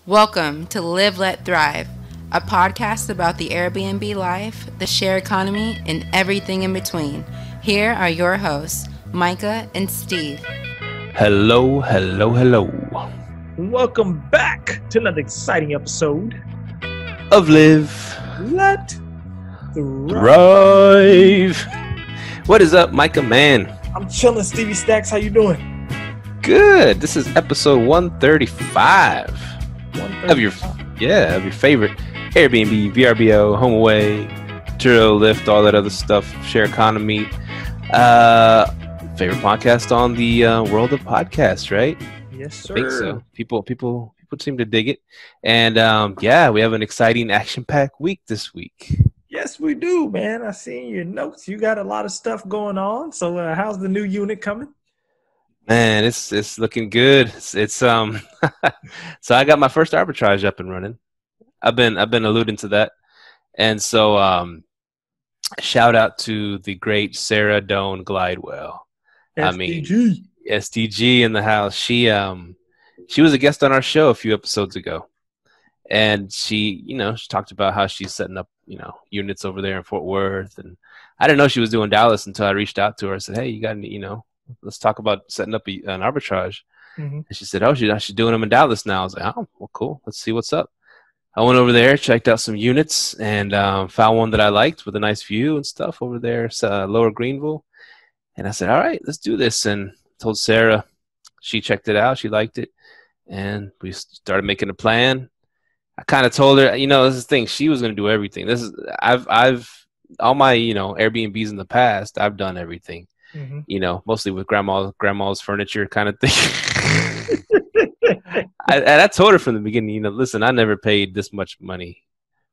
Welcome to Live, Let Thrive, a podcast about the Airbnb life, the share economy, and everything in between. Here are your hosts, Myka and Steve. Hello. Welcome back to another exciting episode of Live, Let Thrive. What is up, Myka, man? I'm chilling, Stevie Stacks. How you doing? Good. This is episode 135 of your favorite Airbnb, VRBO, Homeaway, turo, Lyft, all that other stuff, share economy. Favorite podcast on the world of podcasts, right? Yes, sir. I think so. People seem to dig it, and we have an exciting action-packed week this week. Yes, we do, man. I seen your notes. You got a lot of stuff going on. So, how's the new unit coming? Man, it's looking good. It's so I got my first arbitrage up and running. I've been alluding to that, and so shout out to the great Sarah Doan Glidewell. SDG. SDG in the house. She was a guest on our show a few episodes ago, and she talked about how she's setting up units over there in Fort Worth, and I didn't know she was doing Dallas until I reached out to her. I said, hey, you got any, let's talk about setting up an arbitrage. Mm-hmm. And she said, oh, she's doing them in Dallas now. I was like, oh, well, cool. Let's see what's up. I went over there, checked out some units, and found one that I liked with a nice view and stuff over there, Lower Greenville. And I said, all right, let's do this. And told Sarah, she checked it out. She liked it. And we started making a plan. I kind of told her, this is the thing. She was going to do everything. I've all my, Airbnbs in the past, I've done everything. Mm-hmm. Mostly with grandma's furniture kind of thing. I told her from the beginning, listen, I never paid this much money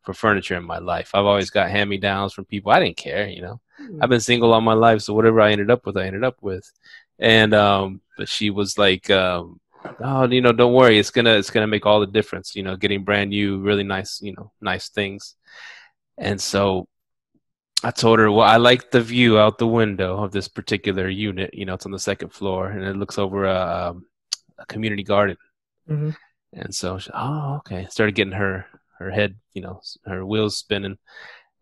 for furniture in my life. I've always got hand-me-downs from people. I didn't care, I've been single all my life, so whatever I ended up with. And but she was like, oh, don't worry, it's gonna make all the difference, getting brand new, really nice, nice things. And so I told her, well, I like the view out the window of this particular unit. It's on the second floor, and it looks over a community garden. Mm-hmm. And so she, oh, okay. Started getting her head, her wheels spinning.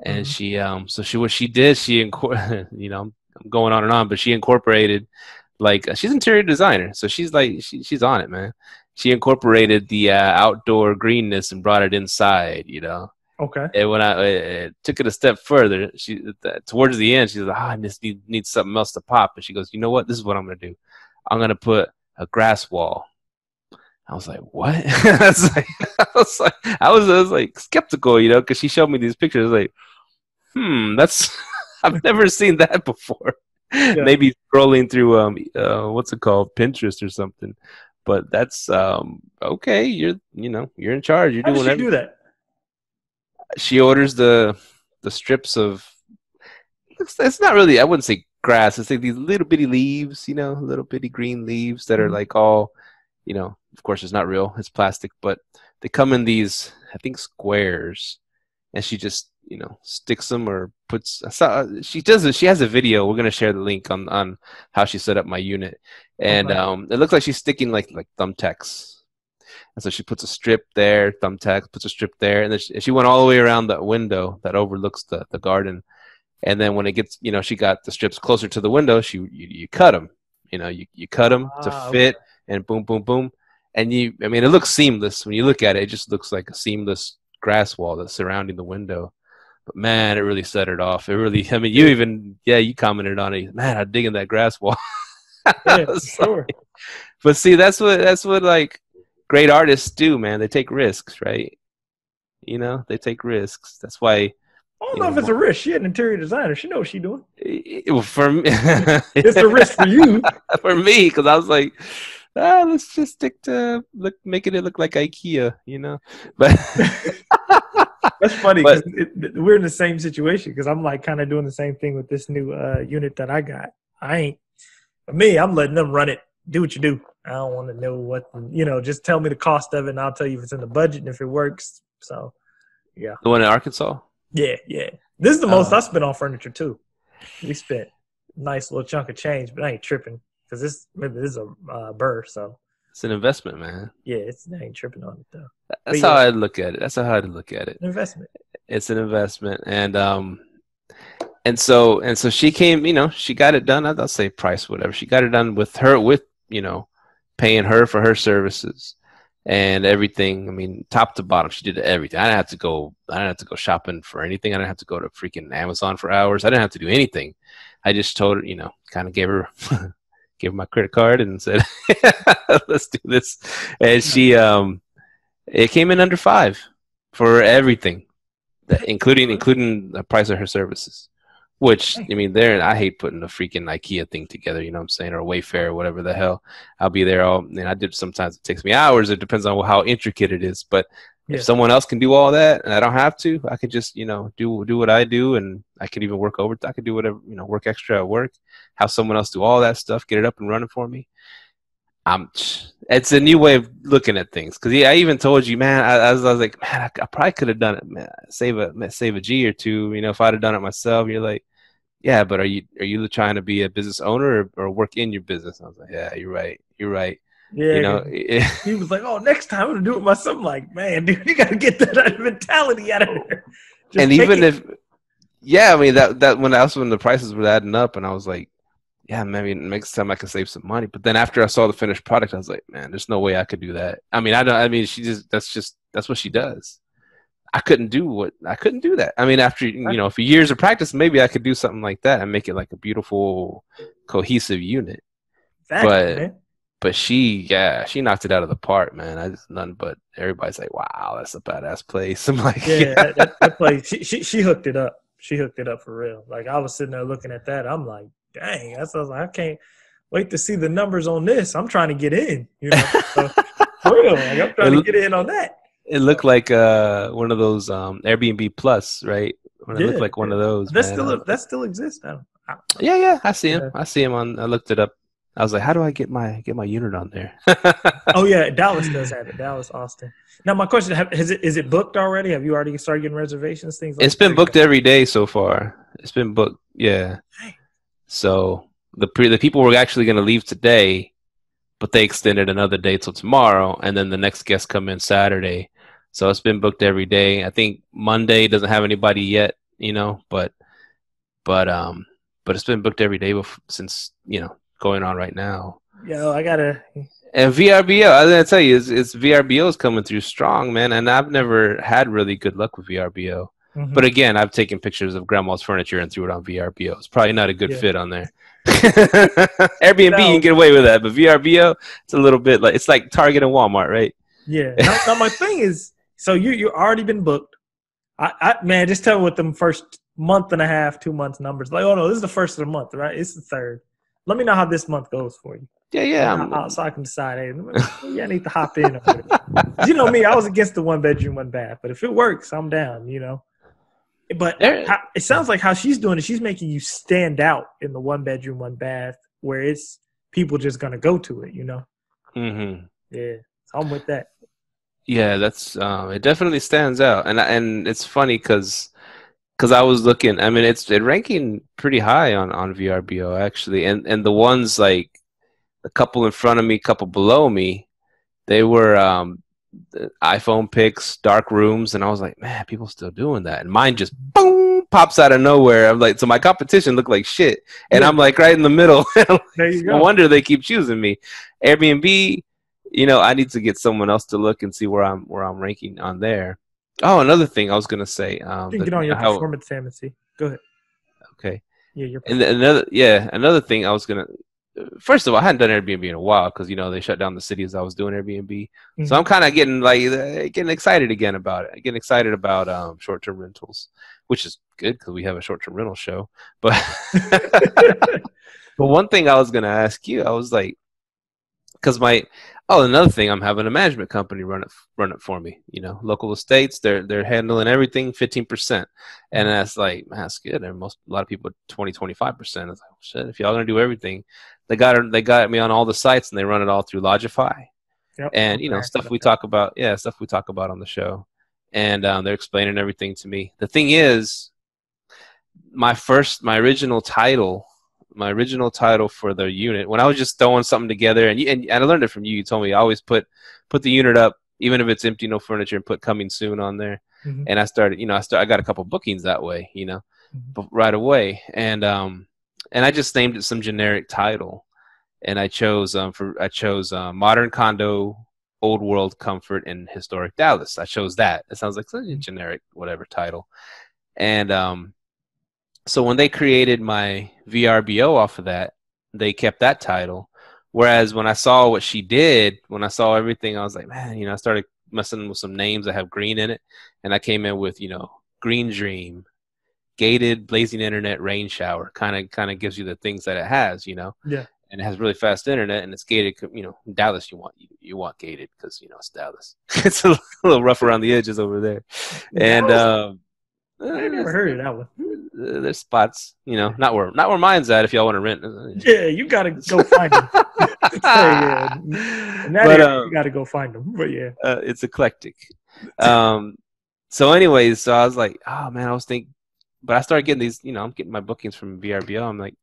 And what she did, I'm going on and on, but she incorporated, she's an interior designer. So she's she's on it, man. She incorporated the outdoor greenness and brought it inside, Okay. And when I took it a step further, towards the end, she's like, I just need something else to pop. And she goes, you know what? This is what I'm going to do. I'm going to put a grass wall. I was like, what? I was like skeptical, because she showed me these pictures. I was like, I've never seen that before. Yeah. Maybe scrolling through what's it called, Pinterest or something. But that's okay. You're in charge. You're How doing does she do that? She orders the strips of. It's not really. I wouldn't say grass. It's like these little bitty leaves, little bitty green leaves that are like all, Of course, it's not real. It's plastic, but they come in these, I think, squares, and she just, sticks them or puts. She does it. She has a video. We're gonna share the link on how she set up my unit, and it looks like she's sticking like thumbtacks. And so she puts a strip there, thumbtack, puts a strip there, and then she went all the way around the window that overlooks the garden. And then when it gets, she got the strips closer to the window, you cut them. You cut them to fit, and boom, boom, boom. And it looks seamless. When you look at it, it just looks like a seamless grass wall that's surrounding the window. But man, it really set it off. It really, you commented on it. Man, I'm digging that grass wall. Yeah, sure. But see, that's what like great artists do, man. They take risks, right? They take risks. That's why. I don't know if it's a risk. She's an interior designer. She knows what she's doing. For me, it's a risk for you. For me, because I was like, let's just stick to making it look like IKEA, But that's funny because we're in the same situation because I'm like kind of doing the same thing with this new unit that I got. For me, I'm letting them run it. Do what you do. I don't want to know what, just tell me the cost of it and I'll tell you if it's in the budget and if it works. So, yeah. The one in Arkansas? Yeah. This is the most I spent on furniture, too. We spent a nice little chunk of change, but I ain't tripping because this is a BRRRR, so. It's an investment, man. Yeah, I ain't tripping on it though. That's how I look at it. That's how I look at it. An investment. It's an investment, and so she came. You know, she got it done. I'll say price, whatever. She got it done with you know, paying her for her services and everything. I mean, top to bottom, she did everything. I didn't have to go shopping for anything. I didn't have to go to freaking Amazon for hours. I didn't have to do anything. I just told her, you know, kind of gave her my credit card and said, let's do this. And she, it came in under $5 for everything, including the price of her services. Which, I mean, I hate putting a freaking IKEA thing together, you know what I'm saying, or Wayfair, or whatever the hell. I'll be there sometimes it takes me hours. It depends on how intricate it is. But if someone else can do all that and I don't have to, I could just, you know, do what I do, and I could even work over. I could do whatever, you know, work extra at work, have someone else do all that stuff, get it up and running for me. It's a new way of looking at things. Because I even told you, man, I was like, man, I probably could have done it, man. Save a G or two, you know, if I'd have done it myself. You're like, yeah, but are you trying to be a business owner or work in your business? I was like, yeah, you're right. Yeah, you know, he was like, oh, next time I'm gonna do it myself. I'm like, man, dude, you gotta get that mentality out of there. And even if, I mean that's when the prices were adding up, and I was like, yeah, maybe next time I can save some money. But then after I saw the finished product, I was like, man, there's no way I could do that. I mean, that's what she does. I couldn't do that. I mean, after, you know, a few years of practice, maybe I could do something like that and make it like a beautiful, cohesive unit. Exactly, but she knocked it out of the park, man. Everybody's like, wow, that's a badass place. I'm like, yeah. that place, she hooked it up. She hooked it up for real. Like, I was sitting there looking at that. I'm like, dang, I was like, I can't wait to see the numbers on this. I'm trying to get in, you know, so, for real. Like, I'm trying to get in on that. It looked like one of those Airbnb Plus, right? It looked like one of those. That still exists. Yeah. I see him. I see him on. I looked it up. I was like, how do I get my unit on there? Oh yeah, Dallas does have it. Dallas, Austin. Now my question: is it booked already? Have you already started getting reservations? Things like it's been booked every day so far. It's been booked. Yeah. Dang. So the people were actually going to leave today, but they extended another day till tomorrow, and then the next guests come in Saturday. So it's been booked every day. I think Monday doesn't have anybody yet, you know, but it's been booked every day since, you know, going on right now. Yo, I gotta. And VRBO, I was gonna tell you, it's VRBO is coming through strong, man. And I've never had really good luck with VRBO. Mm-hmm. But again, I've taken pictures of grandma's furniture and threw it on VRBO. It's probably not a good fit on there. Airbnb, you can get away with that, but VRBO, it's a little bit like, it's like Target and Walmart, right? Yeah. Now my thing is, so you already been booked. Man, just tell me what them first month and a half, 2 months numbers. Like, oh no, this is the first of the month, right? It's the third. Let me know how this month goes for you. Yeah. So I can decide. Hey, I need to hop in. You know me, I was against the 1 bedroom, 1 bath, but if it works, I'm down. You know. But it sounds like how she's doing it. She's making you stand out in the 1 bedroom, 1 bath, where it's people just gonna go to it. You know. Mm-hmm. Yeah, so I'm with that. Yeah, that's it. Definitely stands out, and it's funny because I was looking. I mean, it's ranking pretty high on VRBO actually, and the ones like a couple in front of me, couple below me, they were the iPhone pics, dark rooms, and I was like, man, people still doing that, and mine just boom pops out of nowhere. I'm like, so my competition looked like shit, and I'm like right in the middle. There you go. No wonder they keep choosing me. Airbnb. You know, I need to get someone else to look and see where I'm ranking on there. Oh, another thing I was gonna say. You can get on your performance fantasy. Go ahead. Okay. Yeah, and another thing I was gonna. First of all, I hadn't done Airbnb in a while because, you know, they shut down the cities I was doing Airbnb. Mm-hmm. So I'm kind of getting excited again about it. Getting excited about short-term rentals, which is good because we have a short-term rental show. But but one thing I was gonna ask you, I was like, because another thing, I'm having a management company run it for me. You know, local estates, they're handling everything 15%, and that's like, man, that's good. And a lot of people 20-25%. It's like, shit, if y'all gonna do everything, they got me on all the sites, and they run it all through Logify. Yep. And you know, stuff we talk about on the show, and they're explaining everything to me. The thing is, my original title, my original title for the unit when I was just throwing something together, and I learned it from you. You told me I always put the unit up, even if it's empty, no furniture, and put coming soon on there. Mm-hmm. And I started, I got a couple bookings that way, right away. And I just named it some generic title, and I chose modern condo, old world comfort, and historic Dallas. I chose that. It sounds like such a generic whatever title. And so when they created my VRBO off of that, they kept that title. Whereas when I saw what she did, when I saw everything, I was like, man, I started messing with some names that have green in it. And I came in with, Green Dream, Gated, Blazing Internet, Rain Shower. Kind of gives you the things that it has, Yeah. And it has really fast internet, and it's gated. Dallas, you want gated because it's Dallas. It's a little rough around the edges over there. And I never heard of that one. There's spots, not where mine's at. If y'all want to rent, yeah, you gotta go find them. Yeah. In that area, you gotta go find them. But yeah, it's eclectic. So, anyways, so I was like, oh man, I was thinking, but I started getting these. I'm getting my bookings from VRBO. I'm like,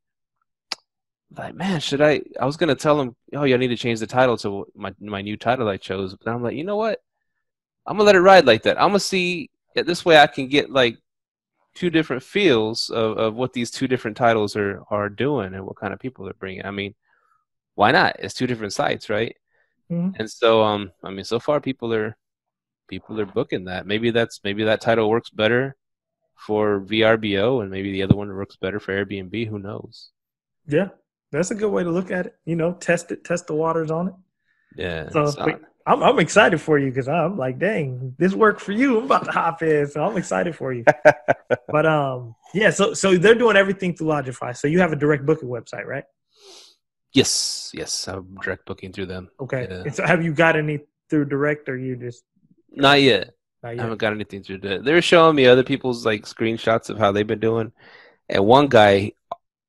man, should I? I was gonna tell them, oh, you need to change the title to my new title I chose. But I'm like, you know what? I'm gonna let it ride like that. I'm gonna see. This way, I can get like two different feels of what these two different titles are doing and what kind of people they're bringing. I mean, why not? It's two different sites, right? Mm-hmm. And so, so far people are booking that. Maybe that title works better for VRBO, and maybe the other one works better for Airbnb. Who knows? Yeah, that's a good way to look at it. Test the waters on it. Yeah. So I'm excited for you because I'm like, dang, this worked for you. I'm about to hop in, so I'm excited for you. But yeah, so they're doing everything through Lodify. So you have a direct booking website, right? Yes, I'm direct booking through them. Okay. Yeah. And so have you got any through direct, or you just? Not yet. I haven't got anything through direct. They're showing me other people's like screenshots of how they've been doing, and one guy,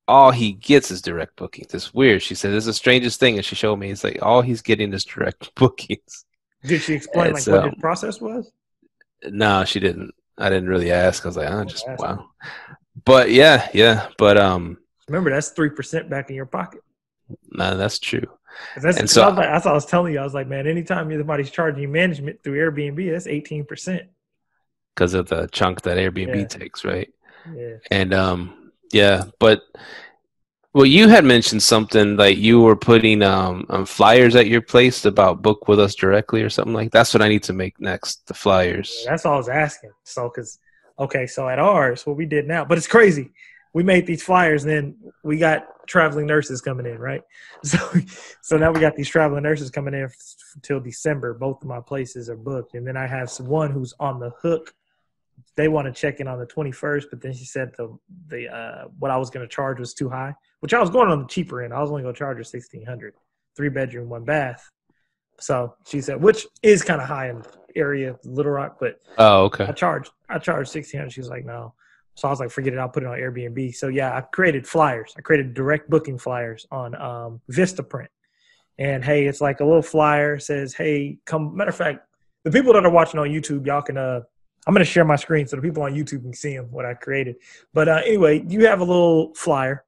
all he gets is direct bookings. It's weird. She said, "This is the strangest thing," and she showed me. It's like all he's getting is direct bookings. Did she explain what the process was? No, she didn't. I didn't really ask. I was like, wow. But yeah. But remember, that's 3% back in your pocket. No, that's true. That's what I was telling you. I was like, man, anytime somebody's charging you management through Airbnb, that's 18%. Because of the chunk that Airbnb takes, right? Yeah. And but well, you had mentioned something like you were putting flyers at your place about book with us directly or something like that. That's what I need to make next, the flyers. Yeah, that's all I was asking. So so at ours, what we did now, but it's crazy. We made these flyers, and then we got traveling nurses coming in, right? So now we got these traveling nurses coming in till December. Both of my places are booked, and then I have one who's on the hook. They want to check in on the 21st, but then she said the what I was going to charge was too high, which I was going on the cheaper end. I was only going to charge her $1,600, 3-bedroom, 1 bath. So she said, which is kind of high in the area, Little Rock, but okay. I charged $1,600. She was like, no. So I was like, forget it. I'll put it on Airbnb. So yeah, I created flyers. I created direct booking flyers on Vistaprint. And hey, it's like a little flyer says, hey, come. Matter of fact, the people that are watching on YouTube, y'all can. I'm going to share my screen so the people on YouTube can see what I created. But anyway, you have a little flyer,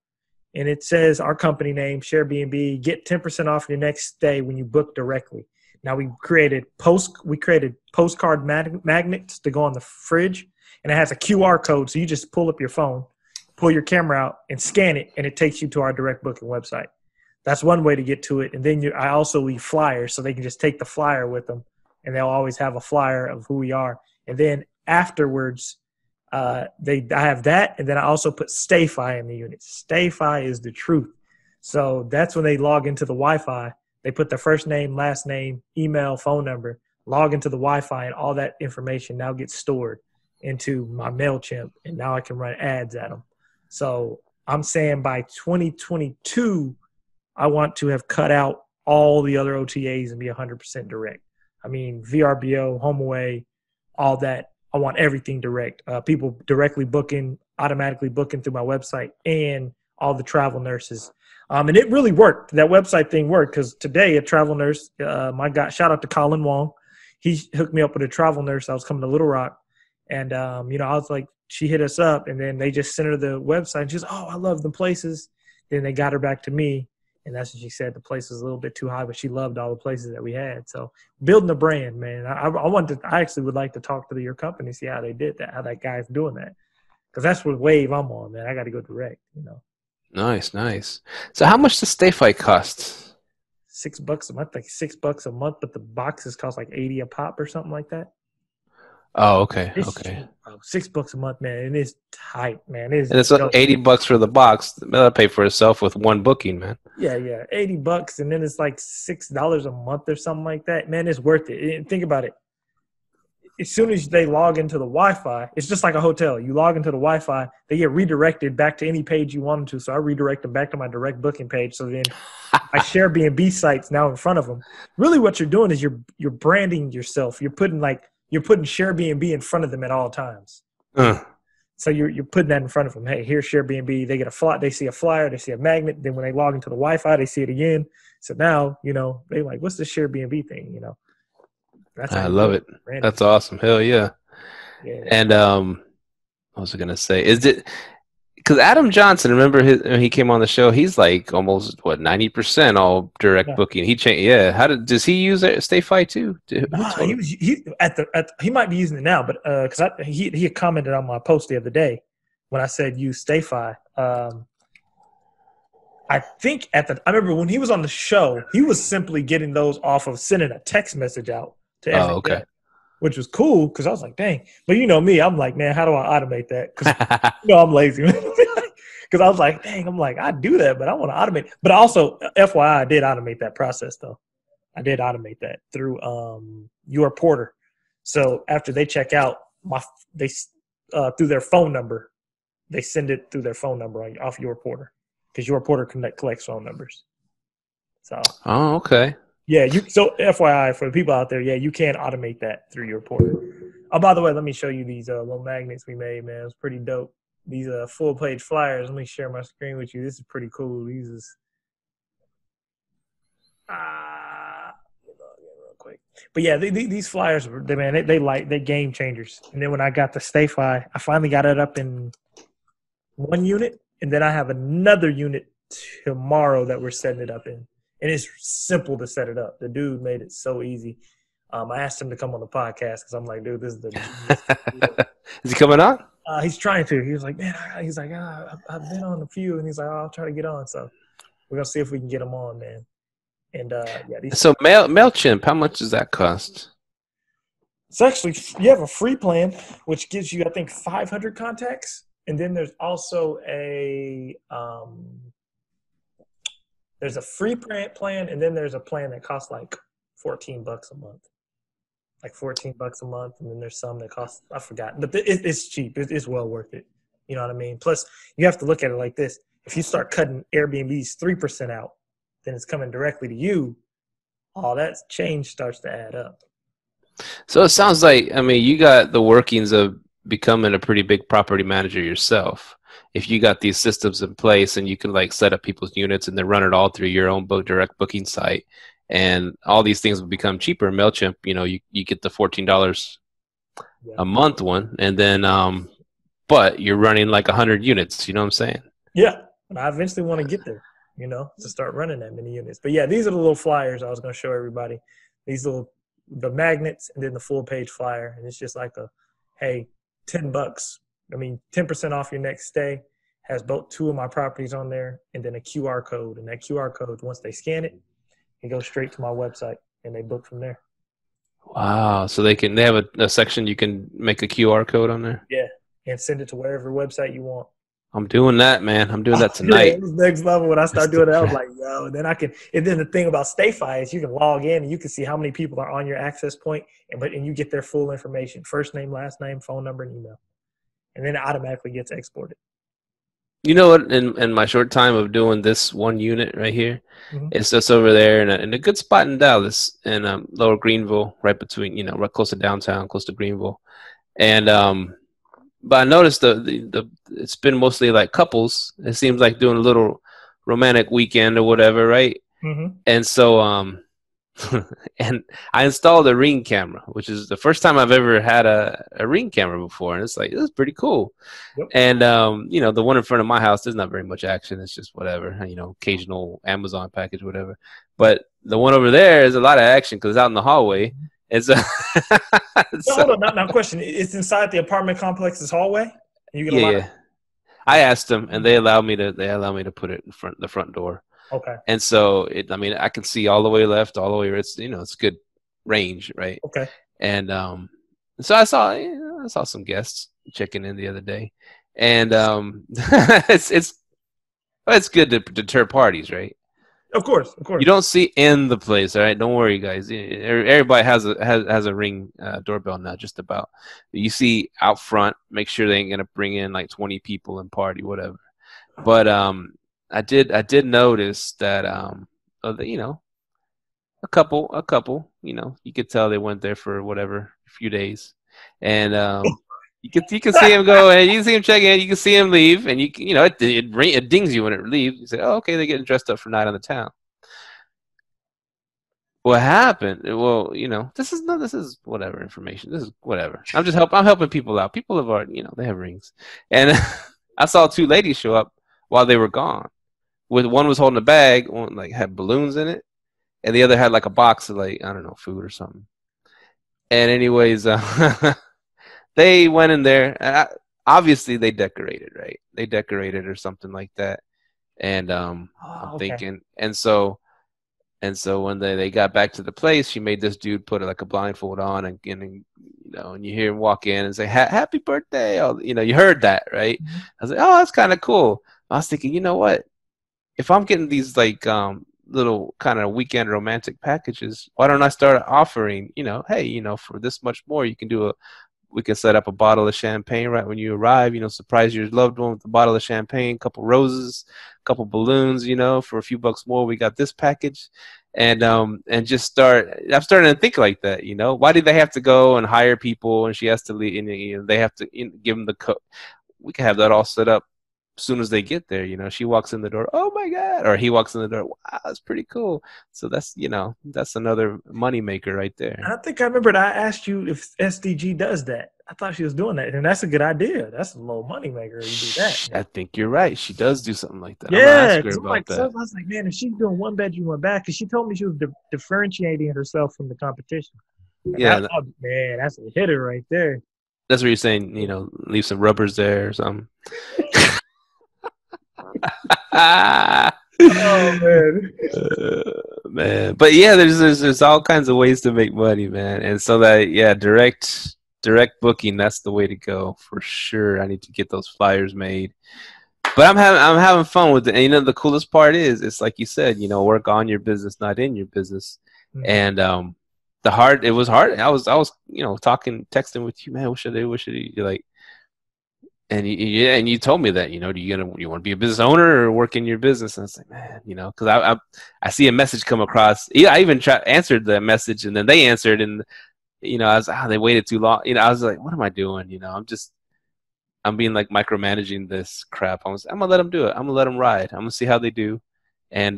and it says our company name, Airbnb. Get 10% off your next stay when you book directly. Now we created postcard magnets to go on the fridge, and it has a QR code. So you just pull up your phone, pull your camera out, and scan it, and it takes you to our direct booking website. That's one way to get to it. And then I also leave flyers so they can just take the flyer with them, and they'll always have a flyer of who we are. And then afterwards, I have that, and then I also put Stayfi in the unit. Stayfi is the truth. So that's when they log into the Wi-Fi. They put their first name, last name, email, phone number, log into the Wi-Fi, and all that information now gets stored into my MailChimp, and now I can run ads at them. So I'm saying by 2022, I want to have cut out all the other OTAs and be 100% direct. I mean, VRBO, Homeaway, all that. I want everything direct. People directly booking, automatically booking through my website, and all the travel nurses. And it really worked. That website thing worked because today a travel nurse, my guy, shout out to Colin Wong. He hooked me up with a travel nurse. I was coming to Little Rock. And, I was like, she hit us up, and then they just sent her the website. And she's, oh, I love the places. Then they got her back to me, and that's what she said. The place was a little bit too high, but she loved all the places that we had. So building a brand, man. I actually would like to talk to your company, see how they did that, how that guy's doing that. Because that's what wave I'm on, man. I got to go direct, you know. Nice, nice. So how much does Stayfi cost? $6 a month, like $6 a month, but the boxes cost like 80 a pop or something like that. Oh, okay, It's okay. cheap, bro. $6 a month, man. And it's tight, man. And it's $80 for the box. That'll pay for itself with one booking, man. Yeah, $80, and then it's like $6 a month or something like that. Man, it's worth it. And think about it. As soon as they log into the Wi-Fi, it's just like a hotel. You log into the Wi-Fi, they get redirected back to any page you want them to. So I redirect them back to my direct booking page. So then my Airbnb site's now in front of them. Really, what you're doing is you're branding yourself. You're putting Airbnb in front of them at all times. So you're putting that in front of them. Hey, here's Airbnb. They get a flyer. They see a flyer. They see a magnet. Then when they log into the Wi-Fi, they see it again. So now, you know, they like, what's this Airbnb thing? You know, I love it. Branding. That's awesome. Hell yeah. And what was I gonna say? Is it because Adam Johnson? Remember when he came on the show? He's like almost 90% all direct booking. He changed. Yeah. Does he use Stayfi too? He might be using it now, but because he had commented on my post the other day when I said use Stayfi. I think I remember when he was on the show, he was simply getting those off of sending a text message out to every day, which was cool because I was like, dang. But you know me, I'm like, man, how do I automate that? Because you know I'm lazy. Because I was like, dang, I do that, but I want to automate. But also, FYI, I did automate that process though. I did automate that through your porter. So after they check out, through their phone number, they send it through their phone number off your porter because your porter collects phone numbers. So. Oh, okay. Yeah, so FYI for the people out there, yeah, you can automate that through your porter. Oh, by the way, let me show you these little magnets we made, man. It's pretty dope. These full-page flyers. Let me share my screen with you. This is pretty cool. These is real quick. But yeah, these flyers, man, they game changers. And then when I got the Stayfi, I finally got it up in one unit, and then I have another unit tomorrow that we're setting it up in. And it's simple to set it up. The dude made it so easy. I asked him to come on the podcast because I'm like, dude, this is the. Is he coming on? He's trying to. He was like, man, I've been on a few, and he's like, I'll try to get on. So we're gonna see if we can get him on, man. And so MailChimp, how much does that cost? It's actually you have a free plan, which gives you I think 500 contacts, and then there's also a there's a free plan, and then there's a plan that costs like $14 a month. Like $14 a month, and then there's some that cost, I forgot. But it's cheap. It's well worth it. You know what I mean? Plus, you have to look at it like this. If you start cutting Airbnb's 3% out, then it's coming directly to you. All that change starts to add up. So it sounds like, I mean, you got the workings of becoming a pretty big property manager yourself. If you got these systems in place and you can like set up people's units and then run it all through your own direct booking site, and all these things will become cheaper. MailChimp, you know, you get the $14 a month one, and then but you're running like 100 units. You know what I'm saying? Yeah, and I eventually want to get there, you know, to start running that many units. But yeah, these are the little flyers I was going to show everybody. These the magnets, and then the full page flyer, and it's just like hey, $10. I mean, 10% off your next stay. Has two of my properties on there, and then a QR code. And that QR code, once they scan it, it goes straight to my website, and they book from there. Wow! So they have a section you can make a QR code on there. Yeah, and send it to whatever website you want. I'm doing that, man. I'm doing that tonight. Yeah, it was next level. When I start doing that, I was like, yo. And then And then the thing about Stayfi is you can log in and you can see how many people are on your access point, and you get their full information: first name, last name, phone number, and email. And then it automatically gets exported. You know what? In my short time of doing this one unit right here, it's just over there in a good spot in Dallas, in Lower Greenville, right between, you know, right close to downtown, close to Greenville. And but I noticed it's been mostly like couples. It seems like doing a little romantic weekend or whatever, right? And so And I installed a Ring camera, which is the first time I've ever had a Ring camera before, and it's like, this is pretty cool. Yep. And the one in front of my house, there's not very much action. It's just whatever, occasional Amazon package, whatever. But the one over there is a lot of action because it's out in the hallway. It's hold on, now question. It's inside the apartment complex's hallway. You get yeah. I asked them, and they allow me to put it in the front door. Okay. And so I can see all the way left, all the way. It's good range, right? Okay. And so I saw some guests checking in the other day, and it's good to deter parties, right? Of course. You don't see in the place, all right? Don't worry, guys. Everybody has a Ring doorbell now, just about. You see out front, make sure they ain't gonna bring in like 20 people and party, whatever. But I did notice that a couple, you could tell they went there for whatever, a few days, and you can see him go, and you can see him check in, you can see him leave, and it dings you when it leaves. You say, oh, okay, they're getting dressed up for night on the town. What happened? Well, this is whatever information. This is whatever. I'm helping people out. People have already, they have rings, and I saw two ladies show up while they were gone. One was holding a bag, one had balloons in it, and the other had like a box of I don't know, food or something. And anyways, they went in there. Obviously, they decorated, right? They decorated or something like that. And I'm thinking, and so when they got back to the place, she made this dude put a blindfold on, and you hear him walk in and say, "Happy birthday!" You heard that, right? Mm-hmm. I was like, "Oh, that's kind of cool." I was thinking, you know what? If I'm getting these little kind of weekend romantic packages, why don't I start offering, hey, for this much more, we can set up a bottle of champagne right when you arrive, surprise your loved one with a bottle of champagne, couple roses, couple balloons, for a few bucks more, we got this package. And just I'm starting to think like that, why do they have to go and hire people, and she has to leave, and they have to give them the code? We can have that all set up as soon as they get there. She walks in the door, oh my God, or he walks in the door, wow, that's pretty cool. So that's another money maker right there. I think I remembered I asked you if SDG does that. I thought she was doing that, and that's a good idea. That's a little money maker. You do that. I think you're right. She does do something like that. Yeah, I'm about that. I was like, man, if she's doing one bedroom, one bath, because she told me she was differentiating herself from the competition. Yeah, man, that's a hitter right there. That's what you're saying. Leave some rubbers there or something. Oh man, man. But yeah, there's all kinds of ways to make money, man. And so direct booking, that's the way to go for sure. I need to get those flyers made. But I'm having fun with it. And the coolest part is, it's like you said, work on your business, not in your business. Mm-hmm. And it was hard. I was texting with you, man. What should you like? And you told me that, do you want to be a business owner or work in your business? And I was like, man, because I see a message come across. Yeah, I even answered the message, and then they answered, and I was they waited too long. I was like, what am I doing? I'm being micromanaging this crap. I'm gonna let them do it. I'm gonna let them ride. I'm gonna see how they do, and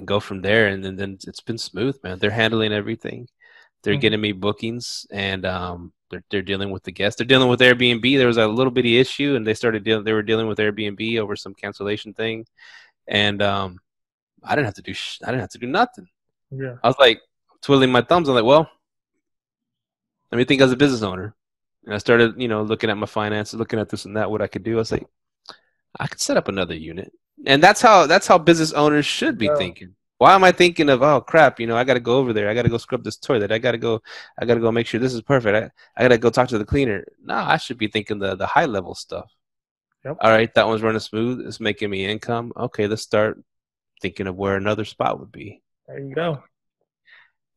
go from there. And then it's been smooth, man. They're handling everything. They're getting me bookings, and they're dealing with the guests. They're dealing with Airbnb. There was a little bitty issue, and they were dealing with Airbnb over some cancellation thing, and I didn't have to do nothing. Yeah, I was twiddling my thumbs. I'm like, well, let me think as a business owner. And I started, looking at my finances, looking at this and that, what I could do. I was like, I could set up another unit, and that's how business owners should be thinking. Why am I thinking of, oh crap, I got to go over there. I got to go scrub this toilet. I got to go make sure this is perfect. I got to go talk to the cleaner. No, I should be thinking the high level stuff. Yep. All right, that one's running smooth. It's making me income. Okay, let's start thinking of where another spot would be. There you go.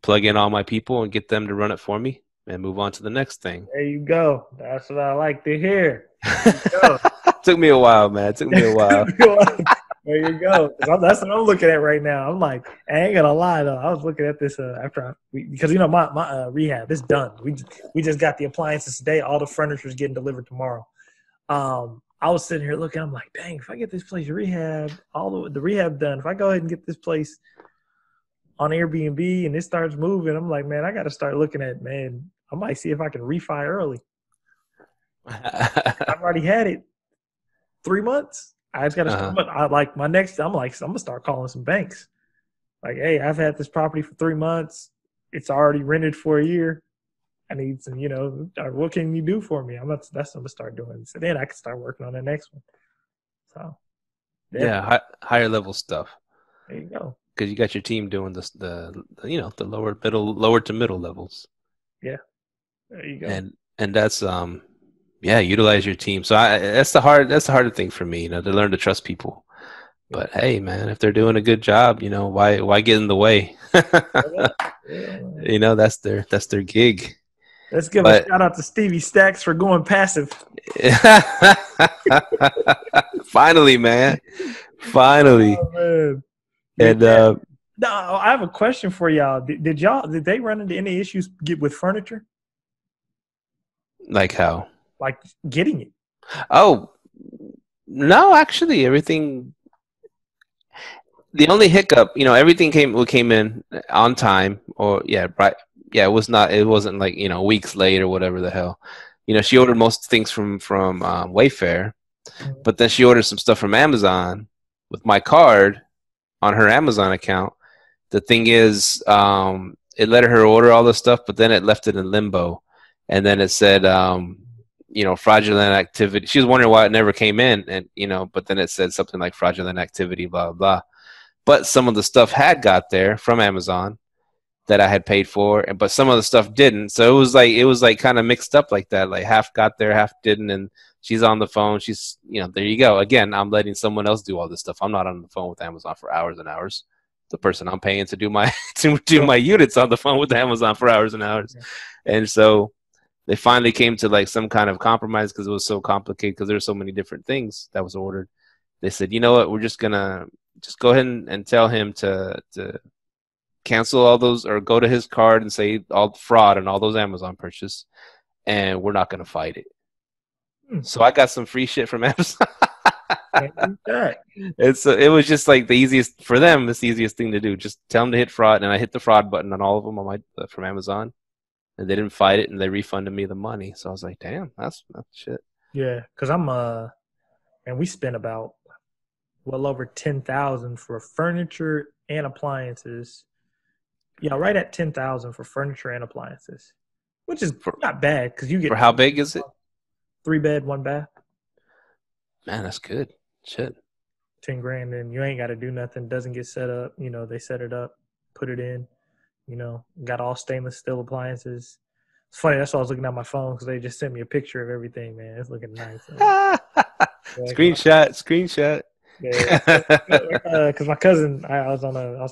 Plug in all my people and get them to run it for me, and move on to the next thing. There you go. That's what I like to hear. There you go. Took me a while, man. Took me a while. There you go. That's what I'm looking at right now. I'm like, I ain't gonna lie though. I was looking at this because my rehab is done. We just got the appliances today. All the furniture is getting delivered tomorrow. I was sitting here looking. I'm like, dang, if I get this place rehab, all the rehab done, if I go ahead and get this place on Airbnb and it starts moving, I'm like, man, I got to start looking at, man, I might see if I can refi early. I've already had it 3 months. I just got to start. I like my next. I'm gonna start calling some banks. Like, hey, I've had this property for 3 months. It's already rented for a year. I need some, what can you do for me? That's what I'm gonna start doing. So then I can start working on the next one. So yeah, higher level stuff. There you go. Because you got your team doing the lower to middle levels. Yeah, there you go. And that's utilize your team. So that's the hard thing for me, to learn to trust people. But hey, man, if they're doing a good job, why get in the way? That's their gig. Let's give a shout out to Stevie Stacks for going passive. Finally, man. Finally. Oh, man. And no, I have a question for y'all. Did they run into any issues with furniture? Like how? Like getting it? Oh, no, actually everything. The only hiccup, everything came in on time, or right. Yeah, it wasn't like, weeks late or whatever the hell. She ordered most things from Wayfair, but then she ordered some stuff from Amazon with my card on her Amazon account. The thing is, it let her order all the stuff, but then it left it in limbo. And then it said, fraudulent activity. She was wondering why it never came in, and, but then it said something like fraudulent activity, blah, blah, blah. But some of the stuff had got there from Amazon that I had paid for, but some of the stuff didn't. So it was like kind of mixed up like that. Like half got there, half didn't. And she's on the phone. She's, there you go. Again, I'm letting someone else do all this stuff. I'm not on the phone with Amazon for hours and hours. The person I'm paying to do my my units on the phone with Amazon for hours and hours. And so they finally came to like some kind of compromise because it was so complicated because there were so many different things that was ordered. They said, you know what, we're just gonna go ahead and tell him to cancel all those, or go to his card and say all fraud and all those Amazon purchases, and we're not going to fight it. So I got some free shit from Amazon. It was just like the easiest for them. It's the easiest thing to do. Just tell them to hit fraud, and I hit the fraud button on all of them from Amazon, and they didn't fight it, and they refunded me the money. So I was like, damn, that's shit. Yeah, because and we spent about well over $10,000 for furniture and appliances. Yeah, right at $10,000 for furniture and appliances, which is not bad because you get. For how big is it? 3 bed, 1 bath. Man, that's good. Shit. $10,000, and you ain't got to do nothing. Doesn't get set up. They set it up, put it in. Got all stainless steel appliances. It's funny. That's why I was looking at my phone because they just sent me a picture of everything. Man, it's looking nice. Screenshot. Yeah, because my cousin, I was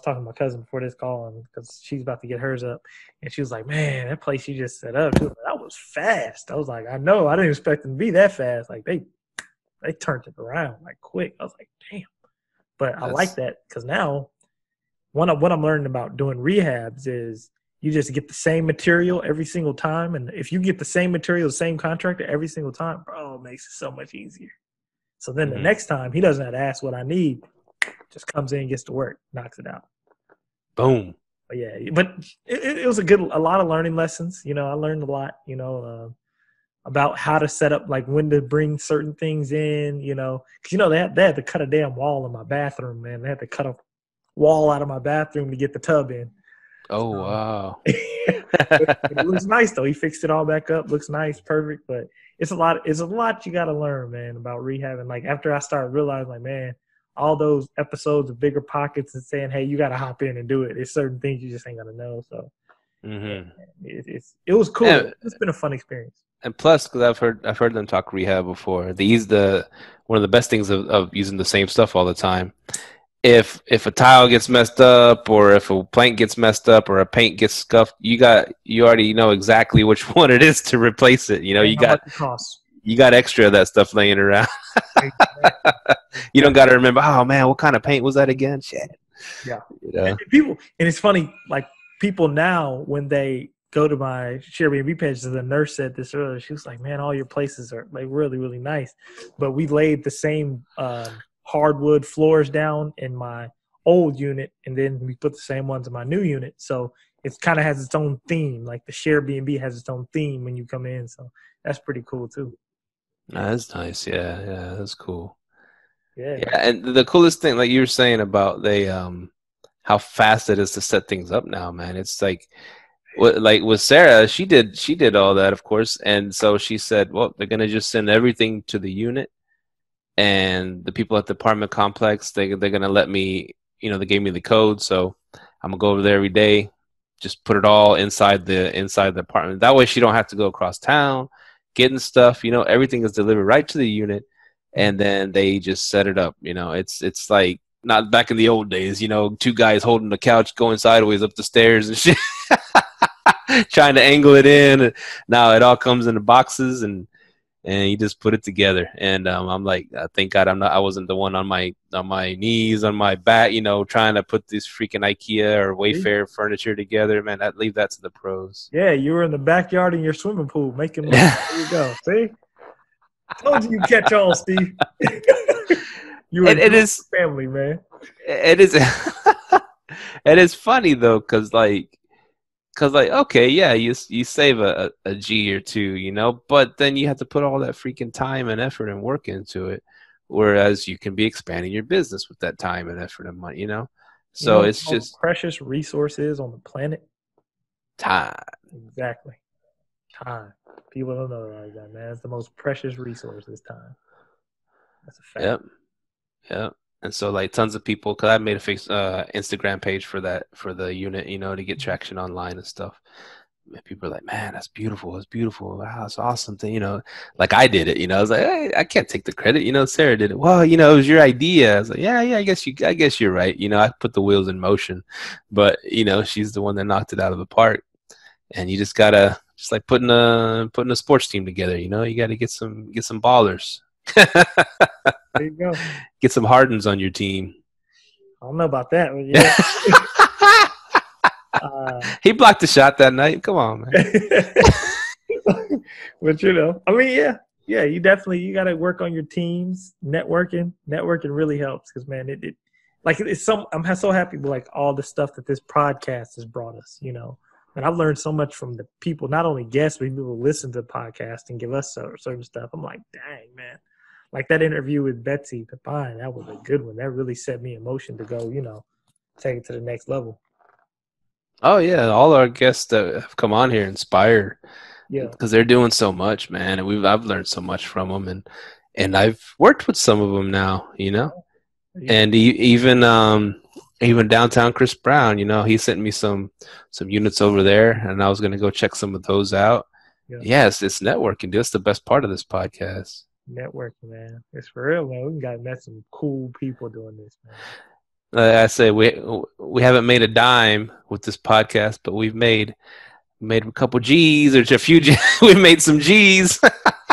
talking to my cousin before this call, because she's about to get hers up, and she was like, "Man, that place you just set up, that was fast." I was like, "I know, I didn't expect them to be that fast. Like they turned it around like quick." I was like, "Damn!" But I like that because now, what I'm learning about doing rehabs is you just get the same material every single time, and if you get the same material, the same contractor every single time, bro, it makes it so much easier. So then the next time, he doesn't have to ask what I need. Just comes in, gets to work, knocks it out. Boom. But yeah, but it was a lot of learning lessons. I learned a lot, about how to set up, like when to bring certain things in, because, they had to cut a damn wall in my bathroom, man. They had to cut a wall out of my bathroom to get the tub in. Oh, wow. It looks nice, though. He fixed it all back up. Looks nice, perfect, but it's a lot you got to learn, man, about rehabbing. Like after I started realizing, like, man, all those episodes of Bigger Pockets and saying, hey, you got to hop in and do it. There's certain things you just ain't got to know. So it was cool. Yeah. It's been a fun experience. And plus, because I've heard them talk rehab before. They use one of the best things of using the same stuff all the time. If a tile gets messed up, or if a plank gets messed up, or a paint gets scuffed, you already know exactly which one it is to replace it. You got extra of that stuff laying around. You don't got to remember. Oh man, what kind of paint was that again? Shit. Yeah. And it's funny. Like people now, when they go to my Airbnb page, the nurse said this earlier. She was like, "Man, all your places are like really, really nice," but we laid the same hardwood floors down in my old unit, and then we put the same ones in my new unit. So it kind of has its own theme. Like the Airbnb has its own theme when you come in. So that's pretty cool too. That's nice. Yeah, that's cool. Yeah. And the coolest thing, like you were saying about how fast it is to set things up now, man. It's like with Sarah, she did all that, of course, and so she said, well, they're gonna just send everything to the unit, and the people at the apartment complex, they're gonna let me, they gave me the code, so I'm gonna go over there every day, just put it all inside the apartment. That way she don't have to go across town getting stuff. Everything is delivered right to the unit, and then they just set it up. It's like not back in the old days, two guys holding the couch going sideways up the stairs and shit. Trying to angle it in. Now it all comes in the boxes, and you just put it together. And I'm like, thank God I wasn't the one on my knees, on my back, trying to put this freaking IKEA or Wayfair furniture together. Man, I'd leave that to the pros. Yeah, you were in the backyard in your swimming pool making money. There you go. See? Told you catch on, Steve. It is family, man. It is. It is funny though, because okay, yeah, you save a G or two, but then you have to put all that freaking time and effort and work into it, whereas you can be expanding your business with that time and effort and money, So it's just precious resources on the planet. Time. Exactly. Time. People don't know that like that, man. It's the most precious resource is time. That's a fact. Yep. And so like tons of people, because I made a Instagram page for the unit, to get traction online and stuff. And people are like, man, that's beautiful. It's beautiful. Wow, it's awesome thing. Like I did it. I was like, hey, I can't take the credit. Sarah did it. Well, it was your idea. I was like, yeah, I guess you're right. I put the wheels in motion, but she's the one that knocked it out of the park. And you just gotta, just like putting a sports team together. You gotta get some ballers. There you go. Get some Hardens on your team. I don't know about that, but yeah. He blocked the shot that night. Come on, man. But I mean, yeah. You got to work on your teams. Networking really helps because, man, I'm so happy with like all the stuff that this podcast has brought us. And I've learned so much from the people, not only guests, but people who listen to the podcast and give us certain stuff. I'm like, dang, man. Like that interview with Betsy Pepine, that was a good one. That really set me in motion to go, take it to the next level. Oh, yeah. All our guests that have come on here inspired. Yeah. Because they're doing so much, man. And I've learned so much from them. And I've worked with some of them now, Yeah. And even downtown Chris Brown, he sent me some units over there, and I was going to go check some of those out. Yeah. Yes, it's networking, dude. That's the best part of this podcast. Networking, man. It's for real, man. We got met some cool people doing this, man. I say we haven't made a dime with this podcast, but we've made a couple G's or a few G's. We made some G's.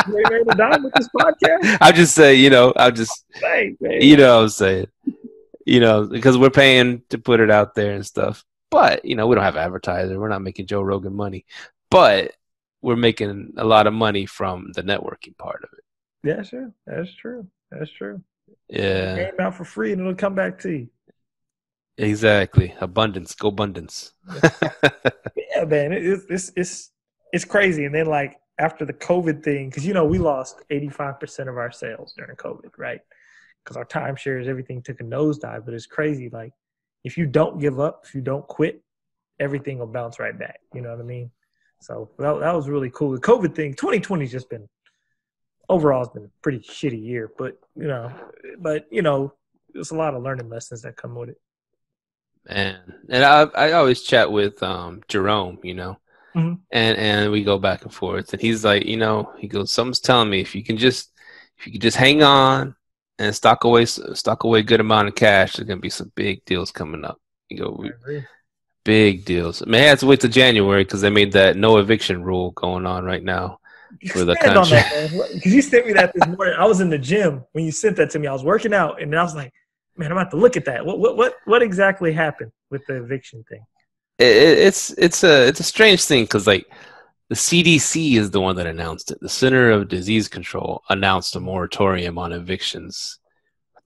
We made a dime with this podcast? I'll just say, I'm saying, because we're paying to put it out there and stuff. But, we don't have advertisers. We're not making Joe Rogan money. But we're making a lot of money from the networking part of it. Yeah, sure. That's true. Yeah. It came out for free and it'll come back to you. Exactly. Abundance. Go abundance. Yeah, man. It's crazy. And then like after the COVID thing, because we lost 85% of our sales during COVID, right? Because our timeshares, everything took a nosedive. But it's crazy. Like if you don't give up, if you don't quit, everything will bounce right back. You know what I mean? So that was really cool. The COVID thing, 2020's just been overall, it's been a pretty shitty year, but there's a lot of learning lessons that come with it. And I always chat with Jerome, mm-hmm. and we go back and forth, and he's like, he goes, something's telling me if you can just hang on and stock away a good amount of cash, there's gonna be some big deals coming up. Big deals. Man, I have to wait till January because they made that no eviction rule going on right now. For the country. Because you sent me that this morning. I was in the gym when you sent that to me. I was working out, and I was like, "Man, I'm about to look at that. What exactly happened with the eviction thing?" It's a strange thing because like the CDC is the one that announced it. The Center of Disease Control announced a moratorium on evictions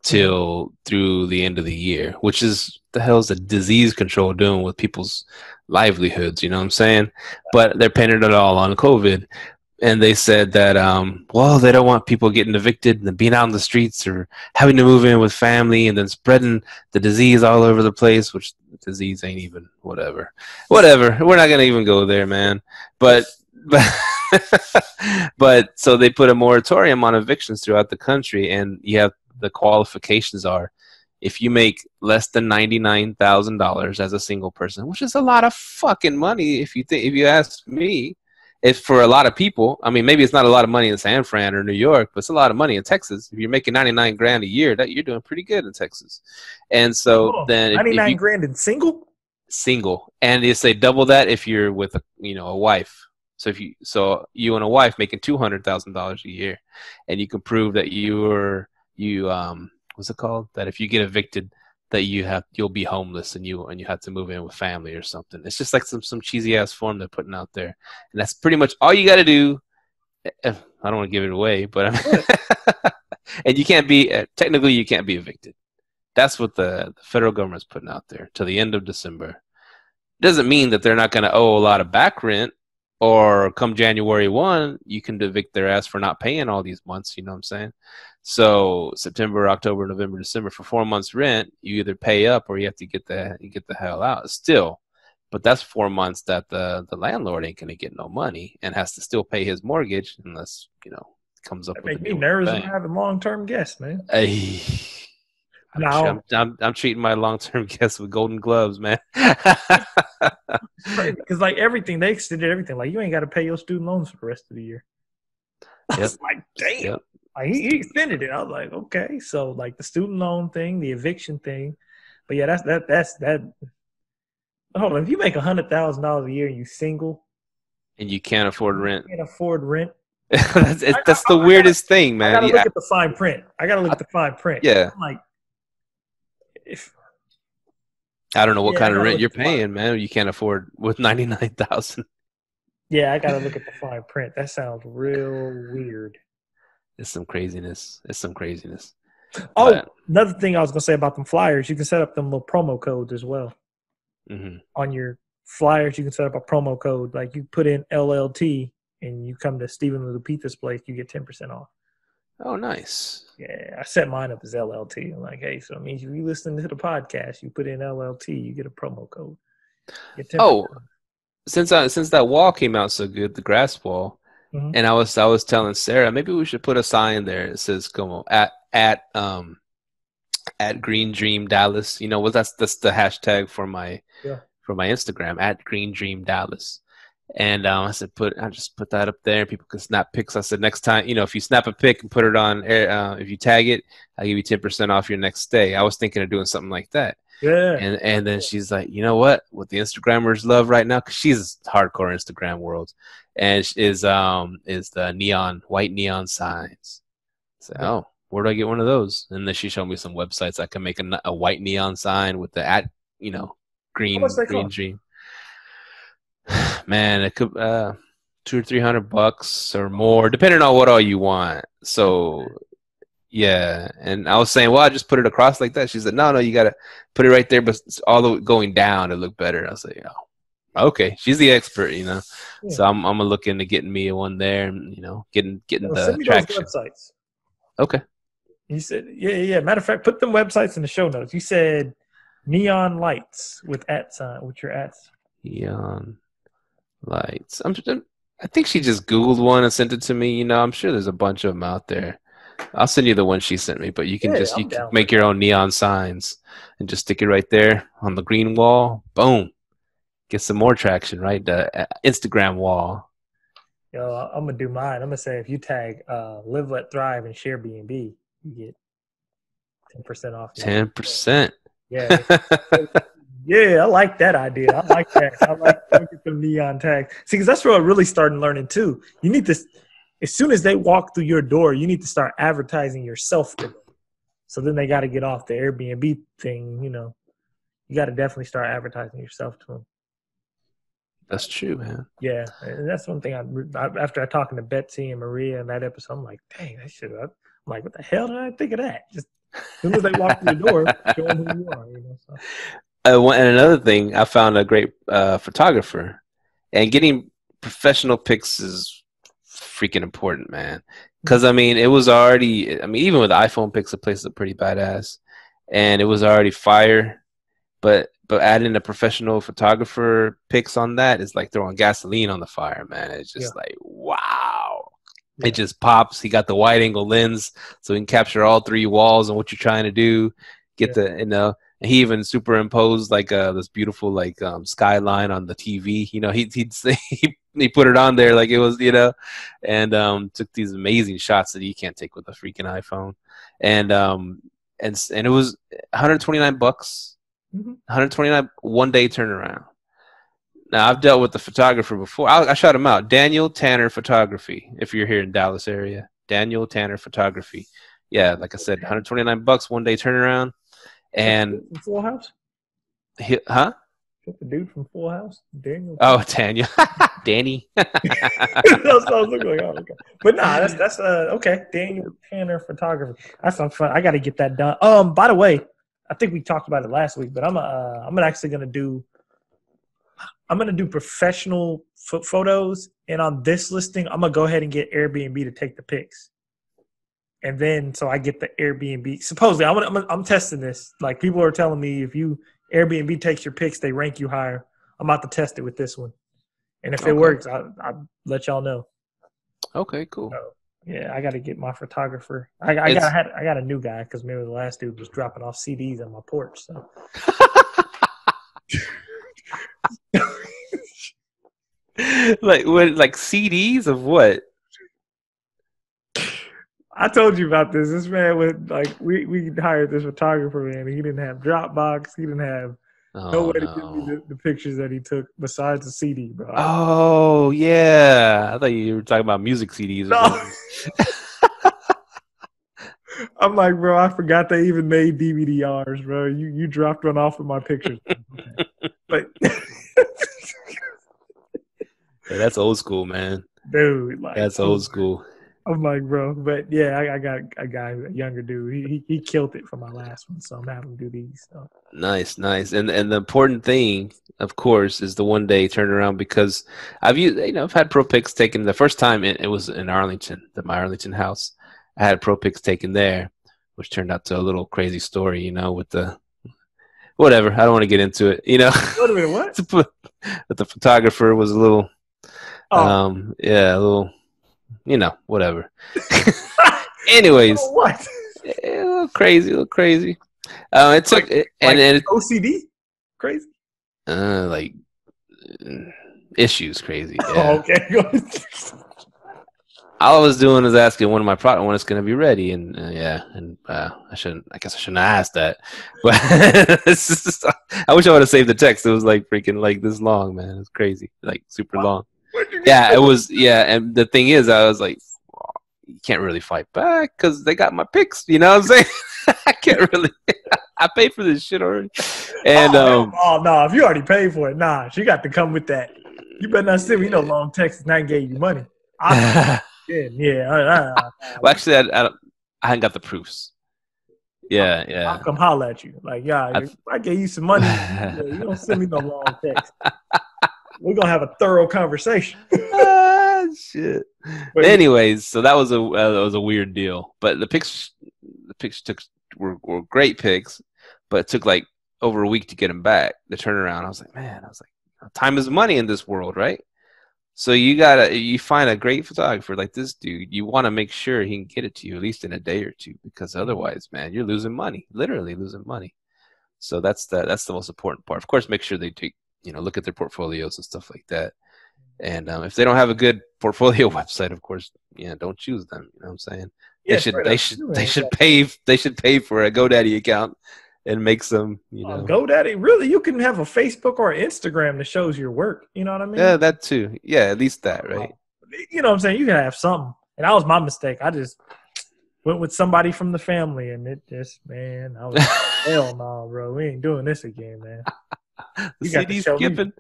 till through the end of the year, which is the hell's the disease control doing with people's livelihoods? You know what I'm saying? But they're pinning it all on COVID. And they said that, well, they don't want people getting evicted and being out in the streets or having to move in with family and then spreading the disease all over the place, which disease ain't even whatever. We're not going to even go there, man. But but so they put a moratorium on evictions throughout the country. And you have the qualifications are if you make less than $99,000 as a single person, which is a lot of fucking money if you ask me. If for a lot of people, I mean, maybe it's not a lot of money in San Fran or New York, but it's a lot of money in Texas. If you're making 99 grand a year, that you're doing pretty good in Texas. And so then 99 grand in single, and you say double that if you're with a wife. So you and a wife making $200,000 a year, and you can prove that what's it called? That if you get evicted, that you'll be homeless and you have to move in with family or something. It's just like some cheesy ass form they're putting out there, and that's pretty much all you got to do. I don't want to give it away, but and you can't be technically you can't be evicted. That's what the federal government's putting out there till the end of December. Doesn't mean that they're not going to owe a lot of back rent, or come January 1, you can evict their ass for not paying all these months. You know what I'm saying? So September, October, November, December, for 4 months rent, you either pay up or you have to get the hell out still. But that's 4 months that the landlord ain't going to get no money and has to still pay his mortgage unless, comes up that with make me nervous when having long-term guests, man. I'm treating my long-term guests with golden gloves, man. Because everything, they extended everything. Like, you ain't got to pay your student loans for the rest of the year. I was like, damn. Yep. Like, he extended it. I was like, okay. So, like, the student loan thing, the eviction thing. But, yeah, that's that. Hold on. If you make $100,000 a year and you single. And you can't afford rent. You can't afford rent. that's the weirdest thing, man. I got to look at the fine print. Yeah. I'm like, I don't know what kind of rent you're paying, man. You can't afford with 99,000. Yeah, I gotta look at the fine print. That sounds real weird. It's some craziness. Oh, but another thing I was gonna say about them flyers, you can set up them little promo codes as well. Mm-hmm. On your flyers, you can set up a promo code. Like you put in LLT and you come to Stephen Lupita's place, you get 10% off. Oh, nice. Yeah, I set mine up as LLT. I'm like, hey, so it means if you listen to the podcast, you put in LLT, you get a promo code. Since that wall came out so good, the grass wall, mm-hmm. And I was telling Sarah, maybe we should put a sign there that says "Como" at Green Dream Dallas. That's the hashtag for my Instagram at Green Dream Dallas. And I said, I just put that up there. People can snap pics. I said, next time, if you snap a pic and put it on, if you tag it, I'll give you 10% off your next stay. I was thinking of doing something like that. Yeah. And then she's like, you know what the Instagrammers love right now, because she's hardcore Instagram world, and is the white neon signs. So, oh, where do I get one of those? And then she showed me some websites I can make a white neon sign with the green dream. Man, it could $200 or $300 or more, depending on what all you want. So, yeah. And I was saying, well, I just put it across like that. She said, no, you got to put it right there, but it's all the way going down to look better. I was like, oh, okay. She's the expert, Yeah. So I'm gonna look into getting me one there, and getting the traction. Those websites. Okay. You said, yeah. Matter of fact, put them websites in the show notes. You said neon lights with your ats. Neon lights. I think she just Googled one and sent it to me. I'm sure there's a bunch of them out there. I'll send you the one she sent me, but you can can make your own neon signs and just stick it right there on the green wall. Boom. Get some more traction, right? The Instagram wall. Yo, I'm going to do mine. I'm going to say if you tag Live, Let Thrive and Airbnb, you get 10% off. 10%. Yeah. Yeah, I like that idea. I like that. I like the neon tags. See, because that's what I really started learning too. You need to, as soon as they walk through your door, you need to start advertising yourself to them. So then they got to get off the Airbnb thing. You got to definitely start advertising yourself to them. That's true, man. Yeah, and that's one thing. After I talking to Betsy and Maria in that episode, I'm like, dang, I'm like, what the hell did I think of that? Just As soon as they walk through the door, show them who you are. So. And another thing, I found a great photographer, and getting professional pics is freaking important, man. Because I mean, it was already. I mean, even with iPhone pics, the place is pretty badass, and it was already fire. But adding a professional photographer pics on that is like throwing gasoline on the fire, man. It's just like, wow. It just pops. He got the wide angle lens, so he can capture all three walls and what you're trying to do. Get the, you know, and he even superimposed like this beautiful like skyline on the TV. You know, he put it on there like it was, you know, and took these amazing shots that you can't take with a freaking iPhone. And it was $129, $129 1-day turnaround. Now, I've dealt with the photographer before. I shot him out. Daniel Tanner Photography, if you're here in Dallas area. Daniel Tanner Photography. Yeah, like I said, $129 1-day turnaround. And from Full House? Huh? The dude from Full House? Daniel? Oh, Daniel. Danny. That's what I was looking like. Oh, okay. But nah, that's okay. Daniel Tanner Photography. That's some fun. I got to get that done. By the way, I think we talked about it last week, but I'm actually going to do professional photos, and on this listing, I'm gonna go ahead and get Airbnb to take the pics, and then so I get the Airbnb. Supposedly, I'm testing this. Like people are telling me, if you Airbnb takes your pics, they rank you higher. I'm about to test it with this one, and if it works, I'll let y'all know. Okay, cool. So, yeah, I got to get my photographer. I got a new guy because maybe the last dude was dropping off CDs on my porch. So. like CDs of what? I told you about this. This man would like we hired this photographer, man. He didn't have Dropbox. He didn't have no way to give me the pictures that he took besides the CD, bro. Oh yeah, I thought you were talking about music CDs. No. I'm like, bro, I forgot they even made DVD-Rs, bro. You dropped one off of my pictures, okay. But. Yeah, that's old school, man. Dude, like that's old school. I'm like, bro, but yeah, I got a guy, a younger dude. He killed it for my last one, so I'm having him do these. So. Nice. And the important thing, of course, is the 1-day turnaround, because I've had pro pics taken. The first time it was in Arlington, my Arlington house. I had pro pics taken there, which turned out to a little crazy story, you know, with the whatever. I don't want to get into it, you know. Wait a minute, what? But the photographer was a little. Oh. Yeah, a little, you know, whatever. Anyways, what? A little crazy. It took and OCD, crazy. Like issues, crazy. Yeah. Oh, okay. All I was doing is asking one of my product when it's going to be ready, and I guess I shouldn't have asked that, but I wish I would have saved the text. It was like freaking like this long, man. It was crazy, like super long. Yeah, it was. Yeah, and the thing is, I was like, you can't really fight back because they got my pics. You know what I'm saying? I can't really. I paid for this shit already. And no, if you already paid for it, she got to come with that. You better not send me no long text and I gave you money. Yeah. Well, actually, I hadn't got the proofs. Yeah. I'll come holler at you. Like, I gave you some money. You don't send me no long text. We're gonna have a thorough conversation. Shit. But anyways, so that was a weird deal. But the pics were great pics, but it took like over a week to get them back. The turnaround. I was like, time is money in this world, right? So you find a great photographer like this dude. You want to make sure he can get it to you at least in a day or two, because otherwise, man, you're losing money, literally losing money. So that's the most important part. Of course, make sure they take. Look at their portfolios and stuff like that. And if they don't have a good portfolio website, of course, don't choose them. You know what I'm saying? Yeah, they should pay for a GoDaddy account and make some, GoDaddy, really? You can have a Facebook or Instagram that shows your work. You know what I mean? Yeah, that too. Yeah, at least that, right? You know what I'm saying? You can have something. And that was my mistake. I just went with somebody from the family, and it just, man, I was hell no, bro. We ain't doing this again, man. You got to show me.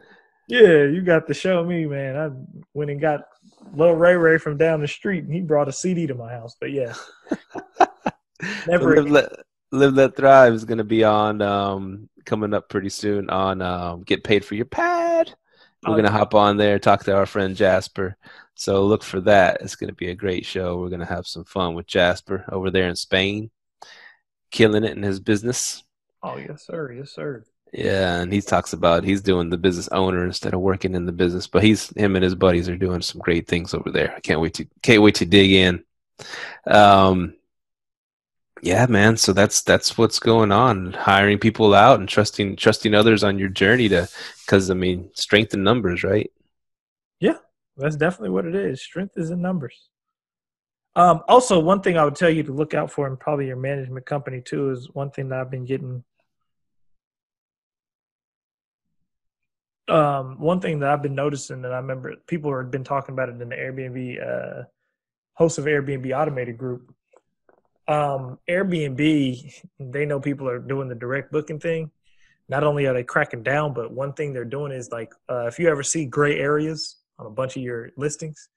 Yeah, you got to show me, man. I went and got Lil Ray from down the street, and he brought a CD to my house. But yeah, never. Live Let Thrive is going to be on coming up pretty soon on Get Paid for Your Pad. We're going to hop on there, talk to our friend Jasper. So look for that. It's going to be a great show. We're going to have some fun with Jasper over there in Spain, killing it in his business. Oh, yes, sir. Yes, sir. Yeah, and he talks about he's doing the business owner instead of working in the business, but him and his buddies are doing some great things over there. I can't wait to dig in. Yeah, man. So that's what's going on. Hiring people out and trusting others on your journey because I mean, strength in numbers, right? Yeah, that's definitely what it is. Strength is in numbers. Also, one thing I would tell you to look out for in probably your management company too is one thing that I've been getting. One thing that I've been noticing, and I remember people have been talking about it in the Airbnb hosts of Airbnb automated group. Airbnb, they know people are doing the direct booking thing. Not only are they cracking down, but one thing they're doing is like, if you ever see gray areas on a bunch of your listings,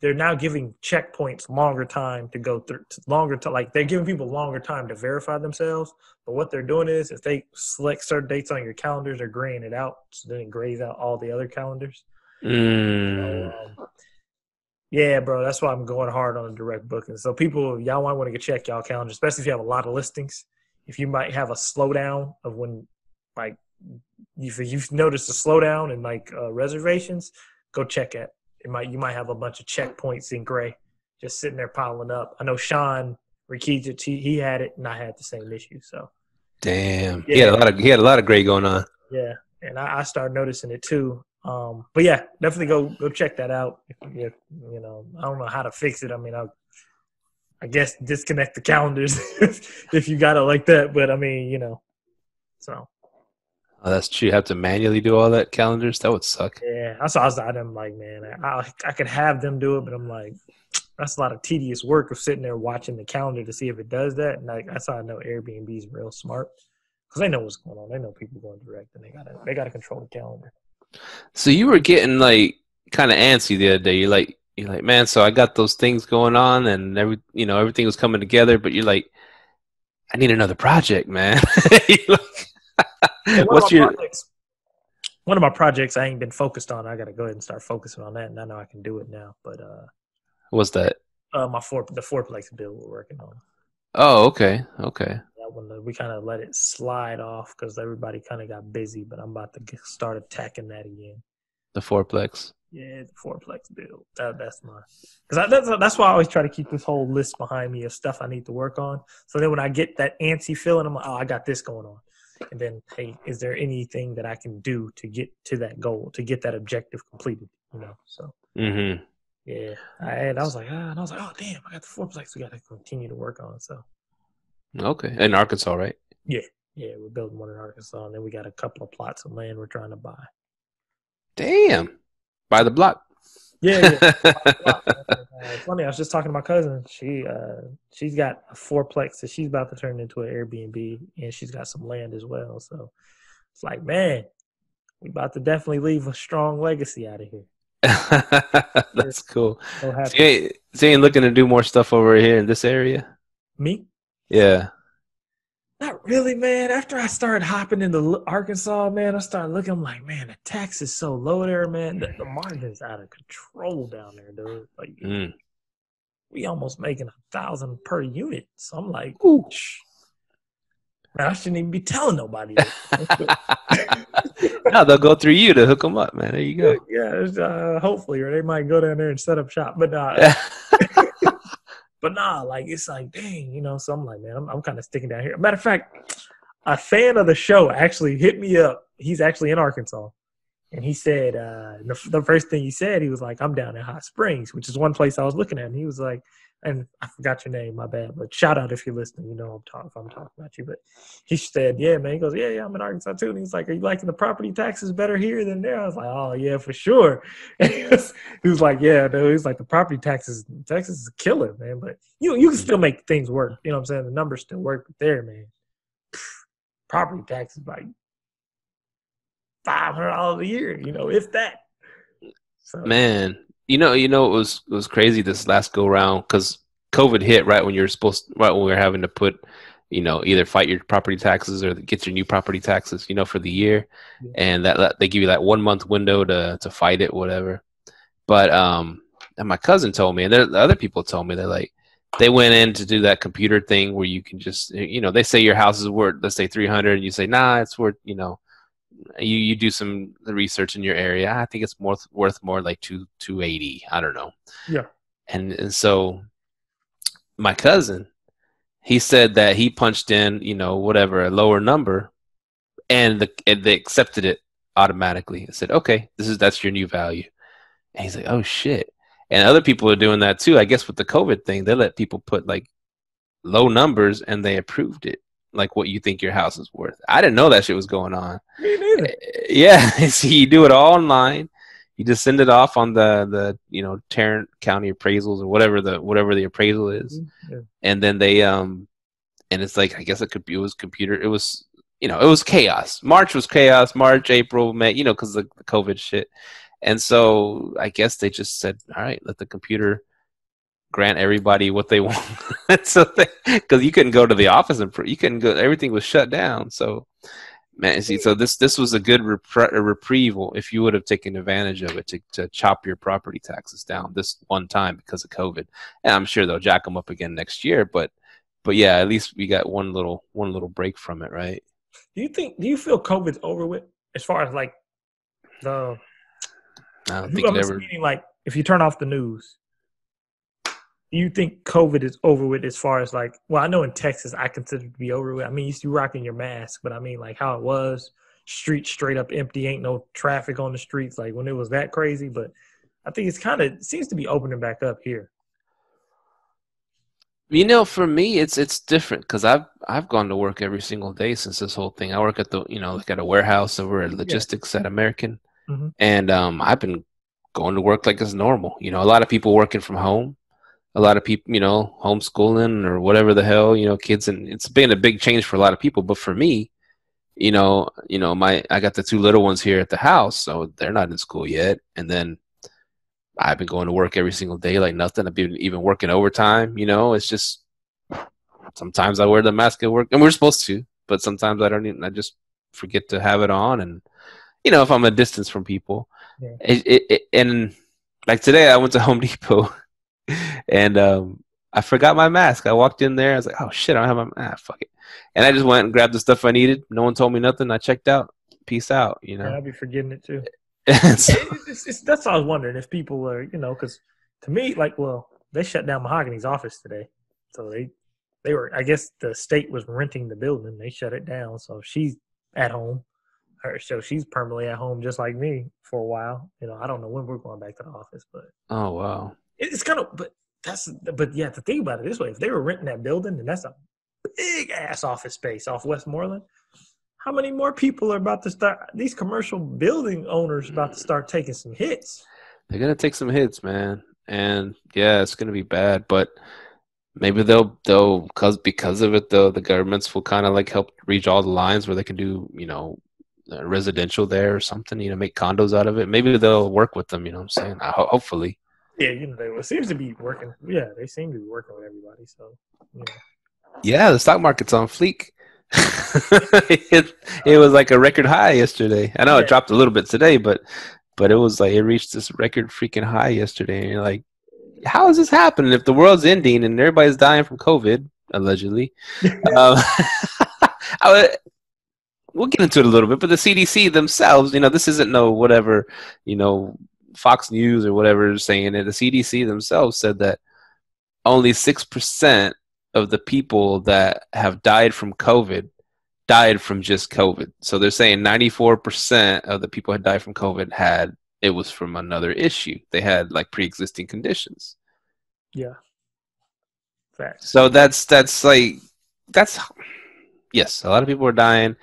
they're now giving checkpoints longer time to go through, like they're giving people longer time to verify themselves. But what they're doing is if they select certain dates on your calendars, they're graying it out. So then it grays out all the other calendars. So, yeah, bro, that's why I'm going hard on the direct booking. So people, y'all might want to check y'all calendar, especially if you have a lot of listings. If you might have a slowdown of when, like, if you've noticed a slowdown in like reservations, go check it. You might have a bunch of checkpoints in gray just sitting there piling up. I know Sean Rikita, he had it, and I had the same issue. So, damn, yeah. he had a lot of gray going on. Yeah, and I started noticing it too. But yeah, definitely go check that out. If you know, I don't know how to fix it. I mean, I guess disconnect the calendars if you got it like that. But I mean, you know, so. Oh, that's true. You have to manually do all that calendars. That would suck. Yeah, I was like, man, I could have them do it, but I'm like, that's a lot of tedious work of sitting there watching the calendar to see if it does that. And like, that's how I know Airbnb is real smart because they know what's going on. They know people going direct, and they gotta control the calendar. So you were getting like kind of antsy the other day. You're like, man. So I got those things going on, and everything was coming together. But you're like, I need another project, man. One of my projects I ain't been focused on. I got to go ahead and start focusing on that, and I know I can do it now. But what's that? The fourplex bill we're working on. Oh, okay. That one we kind of let it slide off because everybody kind of got busy. But I'm about to start attacking that again. The fourplex. Yeah, the fourplex bill. That's mine. Because that's why I always try to keep this whole list behind me of stuff I need to work on. So then when I get that antsy feeling, I'm like, oh, I got this going on. And then, hey, is there anything that I can do to get to that goal, to get that objective completed? You know, so yeah. I was like, oh damn, I got the fourplex we got to continue to work on. So okay, in Arkansas, right? Yeah, we're building one in Arkansas, and then we got a couple of plots of land we're trying to buy. Damn, buy the block. Yeah. It's funny. I was just talking to my cousin. She's got a fourplex that she's about to turn into an Airbnb, and she's got some land as well. So it's like, man, we about to definitely leave a strong legacy out of here. That's cool. So you ain't looking to do more stuff over here in this area? Me? Yeah. Not really, man. After I started hopping into Arkansas, man, I started looking. I'm like, man, the tax is so low there, man. The margin's out of control down there, dude. Like, we almost making $1,000 per unit. So I'm like, ooh, man, I shouldn't even be telling nobody. No, they'll go through you to hook them up, man. There you go. Yeah, hopefully, or they might go down there and set up shop. But But nah, like, it's like, dang, you know, so I'm like, man, I'm kind of sticking down here. Matter of fact, a fan of the show actually hit me up. He's actually in Arkansas. And he said, the first thing he said, he was like, I'm down in Hot Springs, which is one place I was looking at. And he was like, and I forgot your name, my bad, but shout out if you're listening. You know if I'm talking about you. But he said, yeah, man. He goes, yeah, I'm in Arkansas too. And he's like, are you liking the property taxes better here than there? I was like, oh, yeah, for sure. And he was like, yeah, dude. He's like, the property taxes, Texas is a killer, man. But you can still make things work. You know what I'm saying? The numbers still work there, man. Property taxes, like $500 a year, you know, if that. So, man. You know, it was crazy this last go round because COVID hit right when we were having to put, either fight your property taxes or get your new property taxes, for the year. Yeah. And that they give you that 1 month window to fight it, whatever. But and my cousin told me, and the other people told me, they're like, they went in to do that computer thing where you can just, they say your house is worth, let's say 300, and you say, nah, it's worth, you do some research in your area. I think it's worth more like 280. I don't know. Yeah. And so my cousin, he said that he punched in, whatever, a lower number, and they accepted it automatically. It said, okay, that's your new value. And he's like, oh shit. And other people are doing that too. I guess with the COVID thing, they let people put like low numbers and they approved it, like what you think your house is worth. I didn't know that shit was going on. Me neither. Yeah. See, you do it all online. You just send it off on the Tarrant County appraisals or whatever the appraisal is. Yeah. And then they and it's like, I guess it was computer. It was it was chaos. March was chaos. March, April, May, because of the COVID shit. And so I guess they just said, all right, let the computer grant everybody what they want. So because you couldn't go to the office and you couldn't go, everything was shut down. So man, see, so this was a good reprieve if you would have taken advantage of it to chop your property taxes down this one time because of COVID. And I'm sure they'll jack them up again next year, but yeah, at least we got one little break from it, right? Do you feel COVID's over with as far as like the? I don't think meaning like if you turn off the news, do you think COVID is over with as far as like? Well, I know in Texas I consider it to be over with. I mean, you still rocking your mask, but I mean like how it was, streets straight up empty, ain't no traffic on the streets like when it was that crazy. But I think it seems to be opening back up here. For me, it's different because I've gone to work every single day since this whole thing. I work at the like at a warehouse over at logistics at American, and I've been going to work like it's normal. A lot of people working from home, a lot of people homeschooling or whatever the hell kids, and it's been a big change for a lot of people. But for me, I got the two little ones here at the house, so they're not in school yet, and then I've been going to work every single day like nothing. I've been even working overtime. It's just sometimes I wear the mask at work, and we're supposed to, but sometimes I don't even. I just forget to have it on, and if I'm a distance from people, and like today I went to Home Depot, and I forgot my mask. I walked in there, I was like, oh shit, I don't have my fuck it, and I just went and grabbed the stuff I needed. No one told me nothing. I checked out. Peace out. Yeah, I'll be forgetting it too. So, that's what I was wondering if people are, because to me, like, well, they shut down Mahogany's office today, so they were. I guess the state was renting the building. They shut it down, so she's at home. So she's permanently at home, just like me, for a while. I don't know when we're going back to the office, but oh wow, it's kind of. But you have to think about it this way: if they were renting that building, then that's a big ass office space off Westmoreland. How many more people are about to start? These commercial building owners about to start taking some hits. They're gonna take some hits, man, and yeah, it's gonna be bad. But maybe they'll because of it, though, the governments will kind of like help reach all the lines where they can do residential there or something. Make condos out of it. Maybe they'll work with them. I'm saying, hopefully. Yeah, it seems to be working. Yeah, they seem to be working with everybody. So. Yeah, the stock market's on fleek. it was like a record high yesterday. I know it dropped a little bit today, but it was like it reached this record freaking high yesterday. And you're like, how is this happening if the world's ending and everybody's dying from COVID, allegedly? We'll get into it a little bit, but the CDC themselves, this isn't no whatever, Fox News or whatever is saying it. The CDC themselves said that only 6% of the people that have died from COVID died from just COVID. So they're saying 94% of the people who died from COVID it was from another issue. They had like pre-existing conditions. Yeah. Facts. So that's yes, a lot of people are dying.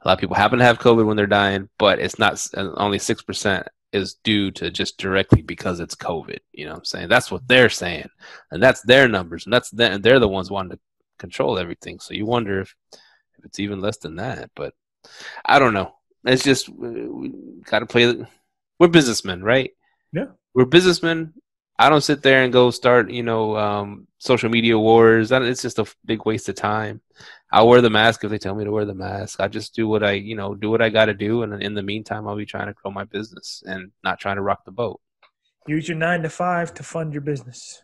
A lot of people happen to have COVID when they're dying, but it's not only 6% is due to just directly because it's COVID. You know what I'm saying? That's what they're saying. And that's their numbers. And they're the ones wanting to control everything. So you wonder if it's even less than that. But I don't know. It's just we got to play. We're businessmen, right? Yeah. We're businessmen. I don't sit there and go start, social media wars. It's just a big waste of time. I wear the mask if they tell me to wear the mask. I just do what I got to do, and in the meantime, I'll be trying to grow my business and not trying to rock the boat. Use your 9 to 5 to fund your business.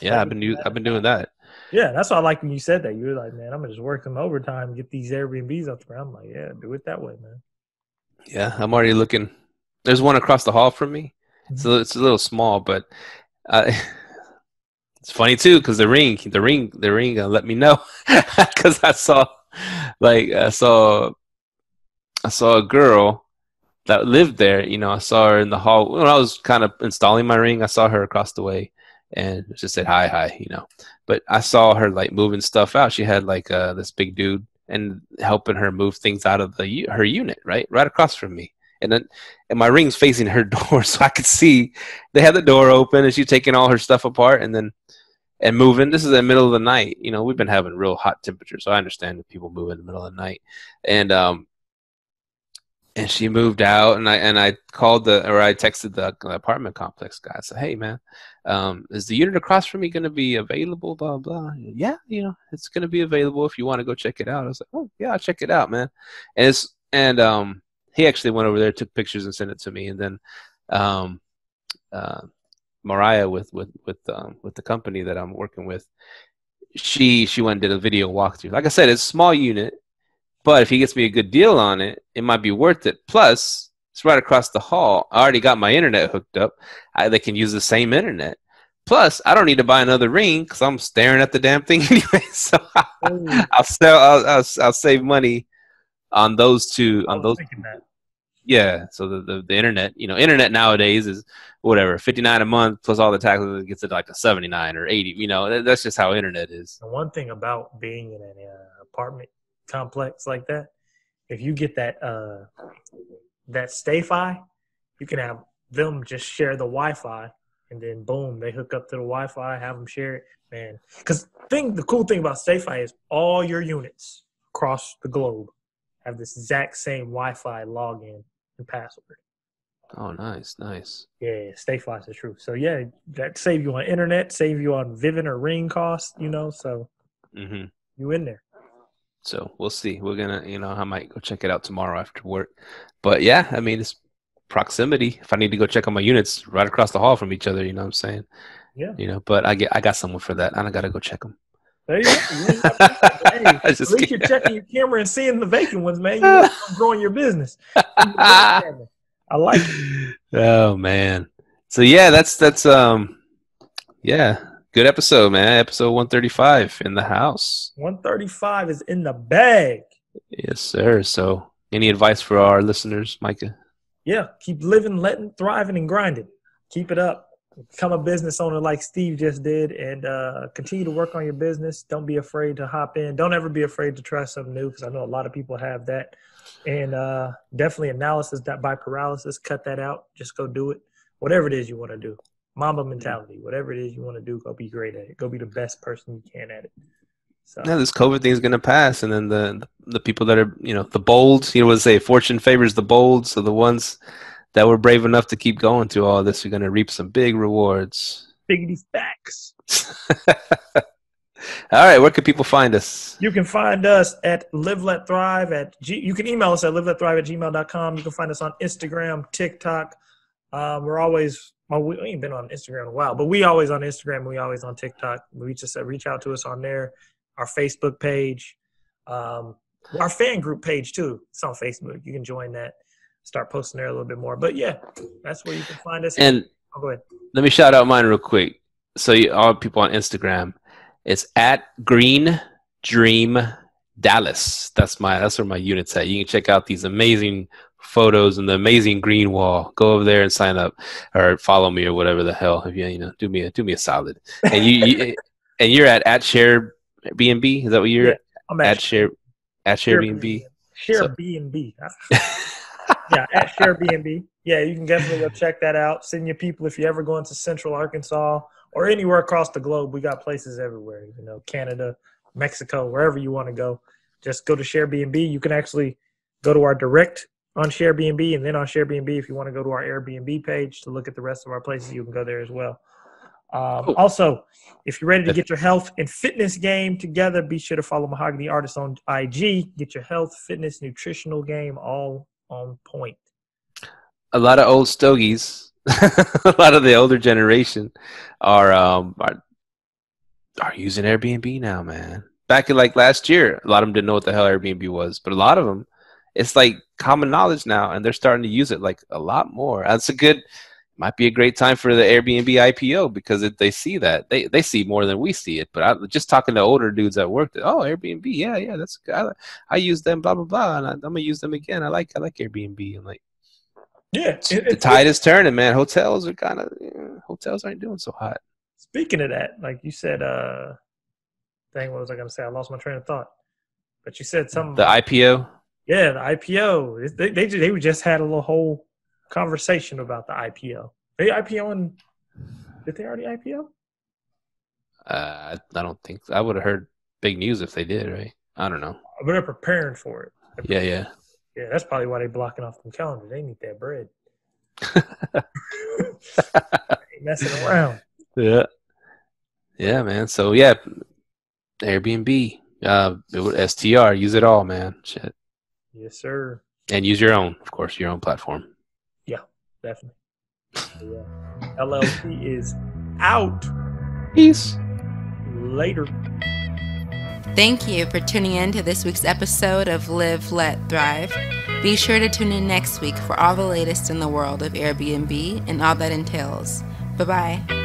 Yeah, I've been doing that. Yeah, that's why I like when you said that. You were like, man, I'm gonna just work some overtime and get these Airbnbs up the ground. I'm like, yeah, do it that way, man. Yeah, I'm already looking. There's one across the hall from me. Mm-hmm. So it's a little small, but it's funny too because the ring let me know because I saw a girl that lived there. I saw her in the hall when I was kind of installing my ring. I saw her across the way and just said hi. But I saw her like moving stuff out. She had like this big dude and helping her move things out of her unit right across from me. And my ring's facing her door, so I could see they had the door open and she's taking all her stuff apart and moving. This is in the middle of the night. We've been having real hot temperatures, so I understand that people move in the middle of the night. And she moved out, and I called I texted the apartment complex guy. I said, "Hey, man, is the unit across from me going to be available?" Blah blah. Yeah, it's going to be available if you want to go check it out. I was like, "Oh yeah, I'll check it out, man." And he actually went over there, took pictures, and sent it to me. And then Mariah with the company that I'm working with, she went and did a video walkthrough. Like I said, it's a small unit. But if he gets me a good deal on it, it might be worth it. Plus, it's right across the hall. I already got my internet hooked up. They can use the same internet. Plus, I don't need to buy another ring because I'm staring at the damn thing anyway. So I'll save money on those two. Yeah. So the internet, internet nowadays is whatever, $59 a month plus all the taxes. It gets it like a 79 or 80. That's just how internet is. The one thing about being in an apartment complex like that, if you get that Stayfi, you can have them just share the Wi-Fi, and then boom, they hook up to the Wi-Fi, have them share it, man. Because the cool thing about Stayfi is all your units across the globe have this exact same Wi-Fi login and password. Oh, nice. Yeah, Stayfi is the truth. So yeah, that save you on internet, save you on Vivint or Ring costs, so you in there. So we'll see. We're going to, I might go check it out tomorrow after work. But yeah, I mean, it's proximity. If I need to go check on my units right across the hall from each other, you know what I'm saying? Yeah. But I got someone for that. I don't got to go check them. There you go. Hey, at least you're checking your camera and seeing the vacant ones, man. You're growing your business. I like it. Oh, man. So yeah, that's yeah. Good episode, man. Episode 135 in the house. 135 is in the bag. Yes, sir. So any advice for our listeners, Myka? Yeah. Keep living, letting, thriving, and grinding. Keep it up. Become a business owner like Steve just did, and continue to work on your business. Don't be afraid to hop in. Don't ever be afraid to try something new, because I know a lot of people have that. And definitely analysis by paralysis. Cut that out. Just go do it. Whatever it is you want to do. Mamba mentality, whatever it is you want to do, go be great at it. Go be the best person you can at it. So yeah, this COVID thing is going to pass, and then the people that are, the bold, what they say, fortune favors the bold. So the ones that were brave enough to keep going through all this are going to reap some big rewards. Biggity facts. All right, where can people find us? You can find us at liveletthrive you can email us at liveletthrive@gmail.com. You can find us on Instagram, TikTok. We're always. Well, we ain't been on Instagram in a while, but we always on Instagram. We always on TikTok. We just reach out to us on there. Our Facebook page, our fan group page too. It's on Facebook. You can join that. Start posting there a little bit more. But yeah, that's where you can find us. And go ahead. Let me shout out mine real quick. So all people on Instagram, it's at Green Dream Dallas. That's where my unit's at. You can check out these amazing photos and the amazing green wall. Go over there and sign up or follow me or whatever the hell. If you do me a solid. And you're at Share B&B. Is that what you're I'm at Share B&B? Share B&B. Yeah, at Share B&B. Yeah, you can definitely go check that out. Send your people if you're ever going to Central Arkansas or anywhere across the globe. We got places everywhere. Canada, Mexico, wherever you want to go. Just go to Share B&B. You can actually go to our direct on Airbnb, and then on Airbnb, if you want to go to our Airbnb page to look at the rest of our places, you can go there as well. Also, if you're ready to get your health and fitness game together, be sure to follow Mahogany Artists on IG. Get your health, fitness, nutritional game all on point. A lot of old stogies, a lot of the older generation are using Airbnb now, man. Back in like last year, a lot of them didn't know what the hell Airbnb was, but a lot of them, it's like common knowledge now, and they're starting to use it like a lot more. Might be a great time for the Airbnb IPO because they see that they see more than we see it. But I'm just talking to older dudes at work. Airbnb, yeah, that's good. I use them, blah blah blah, and I'm gonna use them again. I like Airbnb. I'm like, yeah, the tide is turning, man. Hotels are hotels aren't doing so hot. Speaking of that, like you said, what was I gonna say? I lost my train of thought. But you said something. The IPO. Yeah, the IPO. They just had a little whole conversation about the IPO. They IPOing? Did they already IPO? I don't think so. I would have heard big news if they did, right? I don't know. But they're preparing for it. Yeah. Yeah, that's probably why they're blocking off the calendar. They need that bread. Ain't messing around. Yeah, man. So yeah, Airbnb, STR, use it all, man. Shit. Yes, sir. And use your own, of course, your own platform. Yeah, definitely. Yeah. LLC is out. Peace. Later. Thank you for tuning in to this week's episode of Live, Let, Thrive. Be sure to tune in next week for all the latest in the world of Airbnb and all that entails. Bye-bye.